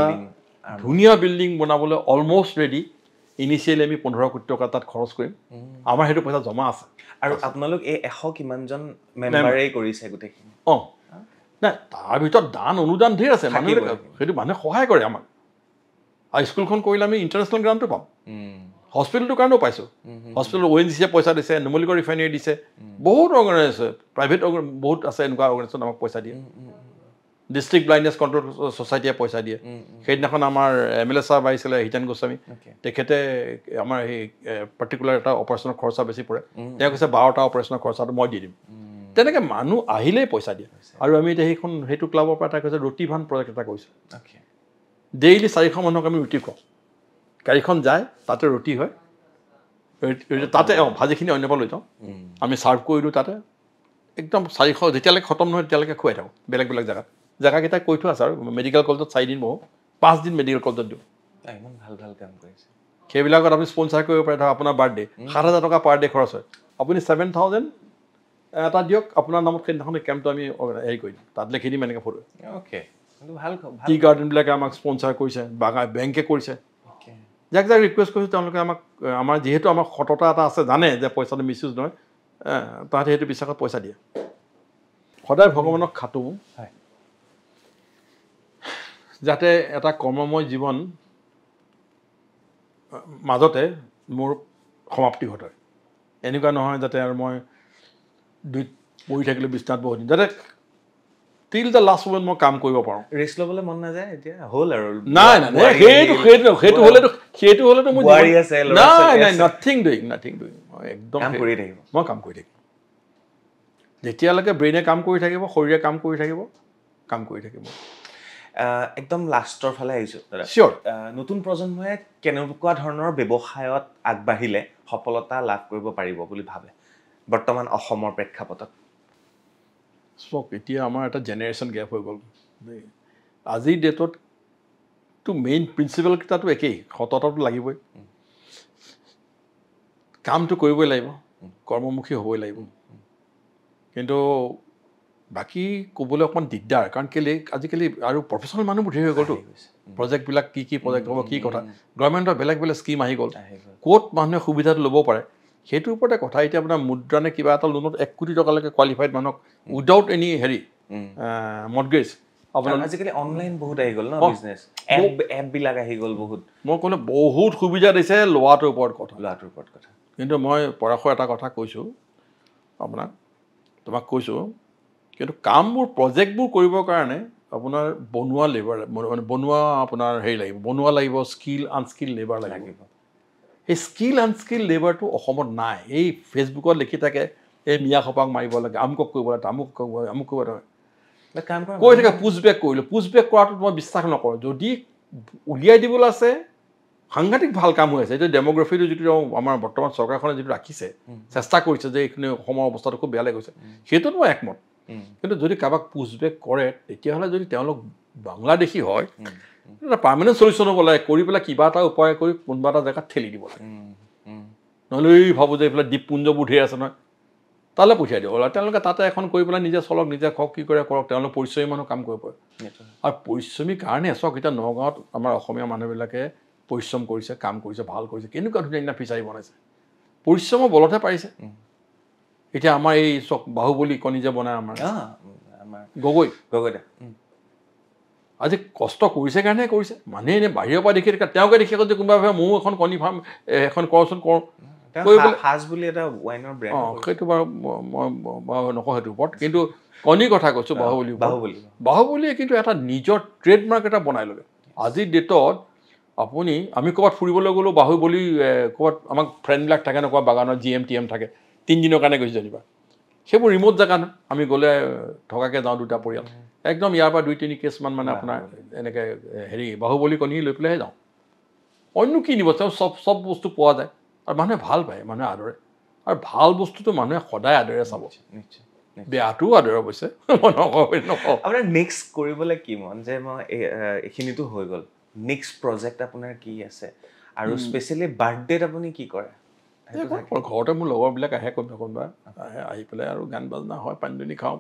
ধুনীয়া বিল্ডিং বনাবলৈ অলমষ্ট ৰেডি ইনিচিয়েলি আমি 15 কোটি টকা তাত খৰচ কৰিম আমাৰ সেইটো পইচা জমা আছে আৰু আপোনালোক এই 100 কিমানজন মেম্বাৰেই কৰিছে গোটেইখিনি নাই তাৰ ভিতৰত দান অনুদান ধেৰ আছে সেইটো মানুহে সহায় কৰে আমাক আৰু স্কুলখন কৰিলে আমি ইণ্টাৰনেশ্যনেল গ্ৰাণ্টো পাম হস্পিটেলটোৰ কাৰণেও পাইছোঁ হস্পিটেল ONGC পইচা দিছে নুমলীগড় ৰিফাইনেৰী দিছে বহুত অৰ্গেনাইজেশ্যন প্ৰাইভেট বহুত আছে এনেকুৱা অৰ্গেনাইজেশ্যন আমাক পইচা দিয়ে ডিষ্ট্ৰিক্ট ব্লাইণ্ডনেছ কণ্ট্ৰল ছ'চাইটিয়ে পইচা দিয়ে সেইদিনাখন আমাৰ MLA ছাৰ আহিছিলে হিতেন গোস্বামী তেখেতে আমাৰ সেই পাৰ্টিকুলাৰ এটা অপাৰেশ্যনৰ খৰচা বেছি পৰে তেওঁ কৈছে 12টা অপাৰেশ্যনৰ খৰচাটো মই দি দিম তেনেকৈ মানুহ আহিলেই পইচা দিয়ে আৰু আমি এতিয়া সেইটো ক্লাবৰ পৰা এটা কৈছে ৰুটি ভান প্ৰজেক্ট এটা কৰিছোঁ ডেইলি 400 মানুহক আমি ৰুটি খুৱাওঁ গাড়ীখন যায় তাতে ৰুটি হয় তাতে ভাজিখিনি অন্য পৰা লৈ যাওঁ আমি ছাৰ্ভ কৰি দিওঁ তাতে একদম 400 যেতিয়ালৈকে খতম নহয় তেতিয়ালৈকে খুৱাই থাকোঁ বেলেগ জেগাকেইটা কৈ থোৱা আছে আৰু মেডিকেল কলেজত 4 দিন বহোঁ 5 দিন মেডিকেল কলেজত দিওঁ ইমান ভাল কাম কৰিছে সেইবিলাকত আপুনি স্পনচাৰ কৰিব পাৰে ধৰক আপোনাৰ বাৰ্থডে 7,000 টকা পাৰ ডে খৰচ হয় আপুনি 7,000 এটা দিয়ক আপোনাৰ নামত সেইদিনাখন কেম্পটো আমি হেৰি কৰি দিম তাত লিখি দিম এনেকৈ ফটো টি গাৰ্ডেনবিলাকে আমাক স্পনচাৰ কৰিছে বেংকে কৰিছে যাক ৰিকুৱেষ্ট কৰিছোঁ তেওঁলোকে আমাৰ যিহেতু আমাৰ সততা এটা আছে জানে যে পইচাটো মিছ ইউজ নহয় তাহাঁতে সেইটো বিশ্বাসত পইচা দিয়ে সদায় ভগৱানক খাটো যাতে এটা কৰ্মময় জীৱন মাজতে মোৰ সমাপ্তি ঘটায় এনেকুৱা নহয় যাতে আৰু মই পৰি থাকিলে বিছনাত বহুত দিন যাতে টিল দ্য লাষ্ট মোমেণ্ট মই কাম কৰিব পাৰোঁ ৰেষ্ট ল'বলৈ মন নাযায় এতিয়া হ'ল আৰু নাই সেইটো হ'লেতো মোৰ নাই নাথিং ডুইং মই একদম মই কাম কৰি থাকিম যেতিয়ালৈকে ব্ৰেইনে কাম কৰি থাকিব শৰীৰে কাম কৰি থাকিব একদম লাষ্টৰ ফালে আহিছোঁ চিয়'ৰ নতুন প্ৰজন্মই কেনেকুৱা ধৰণৰ ব্যৱসায়ত আগবাঢ়িলে সফলতা লাভ কৰিব পাৰিব বুলি ভাবে বৰ্তমান অসমৰ প্ৰেক্ষাপটত চাওক এতিয়া আমাৰ এটা জেনেৰেশ্যন গেপ হৈ গ'ল আজিৰ ডেটত তো মেইন প্ৰিন্সিপাল কেইটাতো একেই সততাটো লাগিবই কামটো কৰিবই লাগিব কৰ্মমুখী হ'বই লাগিব কিন্তু বাকী ক'বলৈ অকণমান দিগদাৰ কাৰণ কেলৈ আজিকালি আৰু প্ৰফেচনেল মানুহবোৰ ধেৰ হৈ গ'লতো প্ৰজেক্টবিলাক কি প্ৰজেক্ট হ'ব কি কথা গভৰ্ণমেণ্টৰ বেলেগ বেলেগ স্কিম আহি গ'ল ক'ত মানুহে সুবিধাটো ল'ব পাৰে সেইটোৰ ওপৰতে কথা এতিয়া আপোনাৰ মুদ্ৰানে কিবা এটা লোনত 1 কোটি টকালৈকে কোৱালিফাইড মানুহক উইদাউট এনি হেৰি মৰ্টগেজ আপোনাৰ আজিকালি অনলাইন বহুত আহি গ'ল ন বিজনেছ এপবিলাক আহি গ'ল বহুত মই ক'লে বহুত সুবিধা দিছে লোৱাটোৰ ওপৰত কথা কিন্তু মই পৰাশৰ এটা কথা কৈছোঁ আপোনাক তোমাক কৈছোঁ কিন্তু কামবোৰ প্ৰজেক্টবোৰ কৰিবৰ কাৰণে আপোনাৰ বনোৱা লেবাৰ মানে বনোৱা আপোনাৰ হেৰি লাগিব বনোৱা লাগিব স্কিল আনস্কিল লেবাৰ লাগিব এই স্কিল আনস্কিল লেবাৰটো অসমত নাই এই ফেচবুকত লিখি থাকে এই মিয়া খপাক মাৰিব লাগে আমুকক কৰিব লাগে আমুক কৰিব লাগে কৈ থাকে পুছবেক কৰিলোঁ পুছবেক কৰাটোত মই বিশ্বাস নকৰোঁ যদি উলিয়াই দিবলৈ আছে সাংঘাতিক ভাল কাম হৈ আছে এইটো ডেম'গ্ৰাফিটো যিটো আমাৰ বৰ্তমান চৰকাৰখনে যিটো ৰাখিছে চেষ্টা কৰিছে যে এইখিনি অসমৰ অৱস্থাটো খুব বেয়া লাগিছে সেইটোত মই একমত কিন্তু যদি কাৰোবাক পুছবেক কৰে তেতিয়াহ'লে যদি তেওঁলোক বাংলাদেশী হয় এটা পাৰ্মানেণ্ট চলিউশ্যন হ'ব লাগে কৰি পেলাই কিবা এটা উপায় কৰি কোনোবা এটা জেগাত ঠেলি দিব লাগে নহ'লে ভাবোঁ যে এইফালে দ্বীপপুঞ্জবোৰ ধেৰ আছে নহয় তালৈ পঠিয়াই দিব লাগে তেওঁলোকে তাতে এখন কৰি পেলাই নিজে চলক নিজে খওক কি কৰে কৰক তেওঁলোক পৰিশ্ৰমী মানুহ কাম কৰিব পাৰে আৰু পৰিশ্ৰমীৰ কাৰণে চাওক এতিয়া নগাঁৱত আমাৰ অসমীয়া মানুহবিলাকে পৰিশ্ৰম কৰিছে কাম কৰিছে ভাল কৰিছে কেনেকুৱা ধুনীয়া ফিচাৰী বনাইছে পৰিশ্ৰমৰ বলতহে পাৰিছে এতিয়া আমাৰ এই চক বাহুবলী কণী যে বনায় আমাৰ গগৈ আজি কষ্ট কৰিছে কাৰণে কৰিছে মানুহে এনেই বাহিৰৰ পৰা দেখি তেওঁকে দেখি যে কোনোবা ভাবে ময়ো এখন কণী ফাৰ্ম এখন কৰোঁচোন কৰোঁ সেইটো বাৰু মই নকওঁ সেইটোৰ ওপৰত কিন্তু কণীৰ কথা কৈছোঁ বাহুবলীয়ে কিন্তু এটা নিজৰ ট্ৰেডমাৰ্ক এটা বনাই ল'লে আজিৰ ডেটত আপুনি আমি ক'ৰবাত ফুৰিবলৈ গ'লোঁ বাহুবলী ক'ৰবাত আমাক ফ্ৰেণ্ডবিলাক থাকে ন ক'ৰবাত বাগানত GM থাকে 3 দিনৰ কাৰণে গৈছে যেনিবা সেইবোৰ ৰিম'ট জেগা নহয় আমি গ'লে থকাকৈ যাওঁ দুটা পৰিয়াল একদম ইয়াৰ পৰা 2-3 কেছমান মানে আপোনাৰ এনেকৈ হেৰি বাহুবলী কণী লৈ পেলাইহে যাওঁ অন্য কি নিব তেওঁ চব বস্তু পোৱা যায় আৰু মানুহে ভাল পায় মানুহে আদৰে আৰু ভাল বস্তুটো মানুহে সদায় আদৰে চাব বেয়াটোও আদৰে অৱশ্যে আপোনাৰ নেক্সট কৰিবলৈ কি মন যে মই এইখিনিতো হৈ গ'ল নেক্সট প্ৰজেক্ট আপোনাৰ কি আছে আৰু স্পেচিয়েলি বাৰ্থডেত আপুনি কি কৰে ঘৰতে মোৰ লগৰবিলাক আহে কোনোবা আহে আহি পেলাই আৰু গান বাজনা হয় পানী দুনি খাওঁ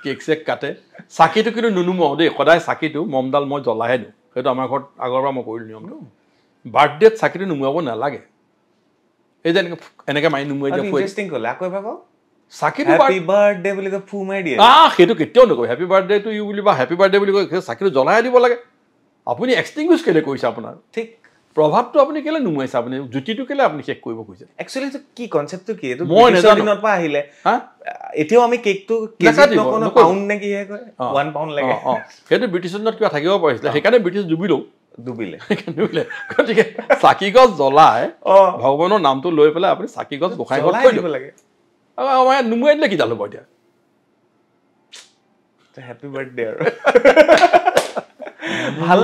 কেক চেক কাটে চাকিটো কিন্তু নুনুমাওঁ দেই সদায় চাকিটো মমডাল মই জ্বলাহে দিওঁ সেইটো আমাৰ ঘৰত আগৰ পৰা মই কৰিলোঁ নিয়মটো বাৰ্থডেত চাকিটো নুমুৱাব নালাগে এই যে এনেকৈ মাৰি নুমুৱাই সেইটো কেতিয়াও নকয় হেপী বাৰ্থডে টু ইউ বুলি বা হেপী বাৰ্থডে বুলি কয় চাকিটো জ্বলাই দিব লাগে আপুনি এক্সটিংগুইছ কেলৈ কৰিছে আপোনাৰ ঠিক প্ৰভাৱটো আপুনি কেলৈ নুমুৱাইছে আপুনি জুতিটো কেলৈ আপুনি শেষ কৰিব খুজিছে একচুৱেলি কি কনচেপ্টটো কি এইটো মই দিনৰ পৰা আহিলে এতিয়াও আমি কেকটো পাউণ্ড নে কি কয় 1 পাউণ্ড লাগে সেইটো ব্ৰিটিছৰ দিনত কিবা থাকিব পাৰিছিলে সেইকাৰণে ব্ৰিটিছ ডুবিলে গতিকে চাকি গছ জ্বলাই ভগৱানৰ নামটো লৈ পেলাই আপুনি চাকি গছ গোসাঁই ঘৰত থৈ দিব লাগে আমাৰ ইয়াত নুমুৱাই দিলে কিডাল হ'ব এতিয়া হেপী বাৰ্থডে আৰু ভাল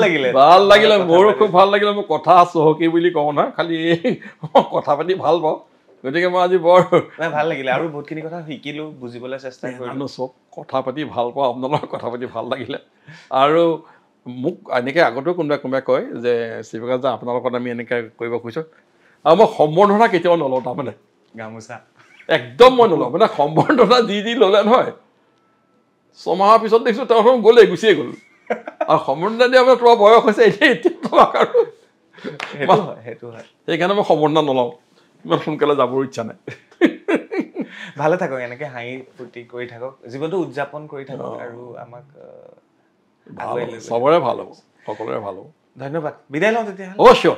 লাগিলে মোৰো খুব ভাল লাগিলে মই কথা চহকী বুলি কওঁ নহয় খালি কথা পাতি ভাল পাওঁ গতিকে মই আজি বৰ ভাল লাগিলে আৰু বহুতখিনি কথা শিকিলোঁ বুজিবলৈ চেষ্টা কৰিলোঁ চব কথা পাতি ভাল পাওঁ আপোনালোকৰ কথা পাতি ভাল লাগিলে আৰু মোক এনেকৈ আগতেও কোনোবাই কয় যে শিৱপ্ৰকাশ দা আপোনাৰ লগত আমি এনেকৈ কৰিব খুজিছোঁ আৰু মই সম্বৰ্ধনা কেতিয়াও নলওঁ তাৰমানে গামোচা একদম মই নলওঁ মানে সম্বৰ্ধনা দি ল'লে নহয় 6 মাহৰ পিছত দেখিছোঁ তেওঁ গ'লে গুচিয়ে গ'ল আৰু সম্বৰ্ধনা দিয়া মানে তোমাৰ বয়স হৈছে সেইকাৰণে মই সম্বৰ্ধনা নলওঁ ইমান সোনকালে যাবৰ ইচ্ছা নাই ভালে থাকক এনেকৈ হাঁহি ফূৰ্তি কৰি থাকক জীৱনটো উদযাপন কৰি থাকক আৰু আমাক চবৰে ভাল হ'ব সকলোৰে ভাল হ'ব ধন্যবাদ বিদায় লওঁ তেতিয়াহ'লে অৱশ্যে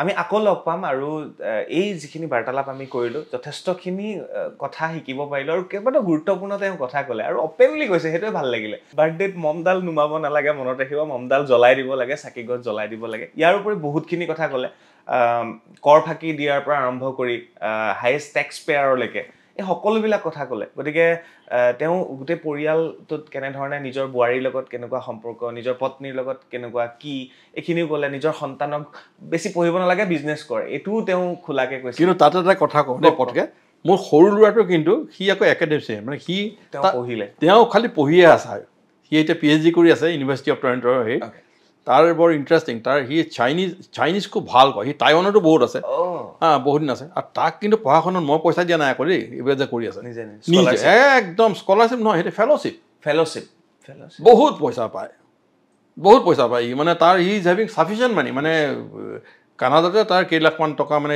আমি আকৌ লগ পাম আৰু এই যিখিনি বাৰ্তালাপ আমি কৰিলোঁ যথেষ্টখিনি কথা শিকিব পাৰিলোঁ আৰু কেইবাটাও গুৰুত্বপূৰ্ণ তেওঁ কথা ক'লে আৰু অপেনলি কৈছে সেইটোৱে ভাল লাগিলে বাৰ্থডেত মমডাল নুমাব নালাগে মনত ৰাখিব মমডাল জ্বলাই দিব লাগে চাকি গছ জ্বলাই দিব লাগে ইয়াৰ উপৰি বহুতখিনি কথা ক'লে কৰ ফাঁকি দিয়াৰ পৰা আৰম্ভ কৰি হায়েষ্ট টেক্স পেয়াৰলৈকে এই সকলোবিলাক কথা ক'লে গতিকে তেওঁ গোটেই পৰিয়ালটোত কেনেধৰণে নিজৰ বোৱাৰীৰ লগত কেনেকুৱা সম্পৰ্ক নিজৰ পত্নীৰ লগত কেনেকুৱা কি এইখিনিও ক'লে নিজৰ সন্তানক বেছি পঢ়িব নালাগে বিজনেছ কৰে এইটোও তেওঁ খোলাকৈ কৈছে কিন্তু তাতে এটা কথা কওঁ দেই পটকে মোৰ সৰু ল'ৰাটো কিন্তু সি আকৌ একাডেমিচিয়ান মানে সি পঢ়িলে তেওঁ খালি পঢ়িয়ে আছে সি এতিয়া PhD কৰি আছে ইউনিভাৰ্চিটি অফ টৰণ্টৰ সেই তাৰ বৰ ইণ্টাৰেষ্টিং তাৰ সি চাইনিজ খুব ভাল কয় সি টাইৱানতো বহুত আছে বহুত দিন আছে আৰু তাক কিন্তু পঢ়া শুনাত মই পইচা দিয়া নাই আকৌ দেই এইবিলাক যে কৰি আছে নিজে একদম স্কলাৰশ্বিপ নহয় সেইটো ফেল'শ্বিপ বহুত পইচা পায় ই মানে তাৰ হি ইজ হেভিং চাফিচিয়েণ্ট মানি মানে কানাডাতে তাৰ কেইলাখমান টকা মানে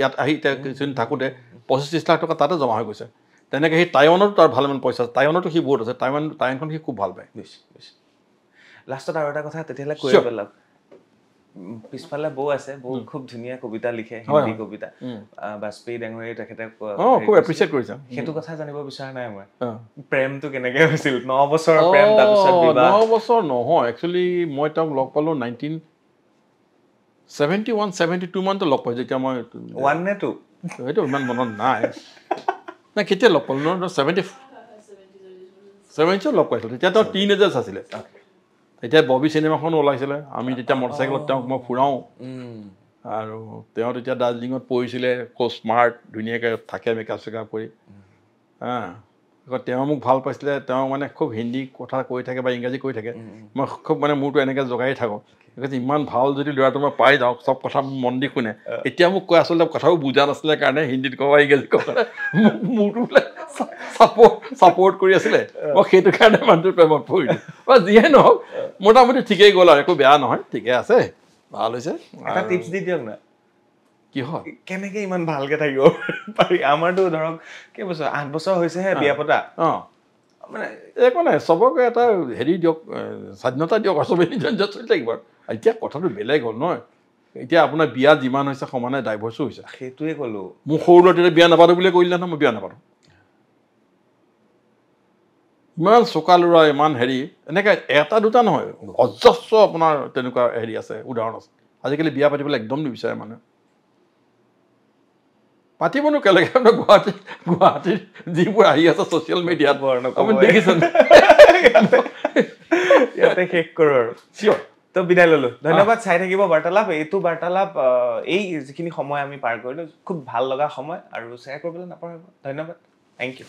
ইয়াত আহি কিছুদিন থাকোঁতে 25-30 লাখ টকা তাতে জমা হৈ গৈছে তেনেকৈ সেই টাইৱানতো তাৰ ভালমান পইচা টাইৱানতো সি বহুত আছে টাইৱানখন সি খুব ভাল পায় লাষ্টত আৰু এটা কথা তেতিয়াহ'লে কৈ পেলাওক পিছফালে বৌ আছে বৌ খুব ধুনীয়া কবিতা লিখে হিন্দী কবিতা বাজপেয়ী ডাঙৰীয়াই তেখেতে খুব এপ্ৰিচিয়েট কৰিছে সেইটো কথা জানিব বিচৰা নাই মই প্ৰেমটো কেনেকৈ হৈছিল 9 বছৰৰ প্ৰেম তাৰপিছত বিবাহ 9 বছৰ নহয় একচুৱেলি মই তেওঁক লগ পালোঁ 1971-72 মানতে লগ পাইছোঁ যেতিয়া মই 1 নে 2 সেইটো ইমান মনত নাই কেতিয়া লগ পালোঁ 70 লগ পাইছিলোঁ তেতিয়া তেওঁ টিনেজাৰ্ছ আছিলে তেতিয়া ববি চিনেমাখনো ওলাইছিলে আমি তেতিয়া মটৰচাইকেলত তেওঁক মই ফুৰাওঁ আৰু তেওঁ তেতিয়া দাৰ্জিলিঙত পঢ়িছিলে খুব স্মাৰ্ট ধুনীয়াকৈ থাকে মেকআপ চেকআপ কৰি আকৌ তেওঁ মোক ভাল পাইছিলে তেওঁ মানে খুব হিন্দী কথা কৈ থাকে বা ইংৰাজী কৈ থাকে মই খুব মানে মোৰতো এনেকৈ জগাই থাকোঁ ইমান ভাল যদি ল'ৰাটো মই পাই যাওঁ চব কথা মন দি শুনে এতিয়া মোক কৈ আচলতে কথাও বুজা নাছিলে কাৰণে হিন্দীত কওঁ বা ইংৰাজীত কওঁ মোৰতো বোলে ছাপৰ্ট কৰি আছিলে মই সেইটো কাৰণে মানুহটো প্ৰেমত পৰিলোঁ বা যিয়ে নহওক মোটামুটি ঠিকেই গ'ল আৰু একো বেয়া নহয় ঠিকে আছে ভাল হৈছে এটা টিপছ দি দিয়ক না কি হয় কেনেকৈ ইমান ভালকৈ থাকিব পাৰি আমাৰতো ধৰক কেইবছৰ 8 বছৰ হৈছেহে বিয়া পতা মানে একো নাই চবকে এটা হেৰি দিয়ক স্বাধীনতা দিয়ক আৰু চবেই নিজৰ নিজৰ চলি থাকিব এতিয়া কথাটো বেলেগ হ'ল নহয় এতিয়া আপোনাৰ বিয়া যিমান হৈছে সমানে ডাইভৰ্চো হৈছে সেইটোৱে ক'লোঁ মোক সৰু ল'ৰা বিয়া নাপাতো বুলিয়ে কৰিলে নহয় মই বিয়া নাপাতো ইমান চোকা ল'ৰা ইমান হেৰি এনেকৈ এটা দুটা নহয় অজস্ৰ আপোনাৰ তেনেকুৱা হেৰি আছে উদাহৰণ আছে আজিকালি বিয়া পাতিবলৈ একদম নিবিচাৰে মানুহে পাতিবনো কেলেগে আপোনাৰ গুৱাহাটীত যিবোৰ আহি আছে ছ'চিয়েল মিডিয়াত আপুনি দেখিছেন ইয়াতে শেষ কৰোঁ আৰু চিয়'ৰ তো বিদায় ল'লোঁ ধন্যবাদ চাই থাকিব বাৰ্তালাপ এইটো বাৰ্তালাপ এই যিখিনি সময় আমি পাৰ কৰিলোঁ খুব ভাল লগা সময় আৰু শ্বেয়াৰ কৰিবলৈ নাপাহৰিব ধন্যবাদ থেংক ইউ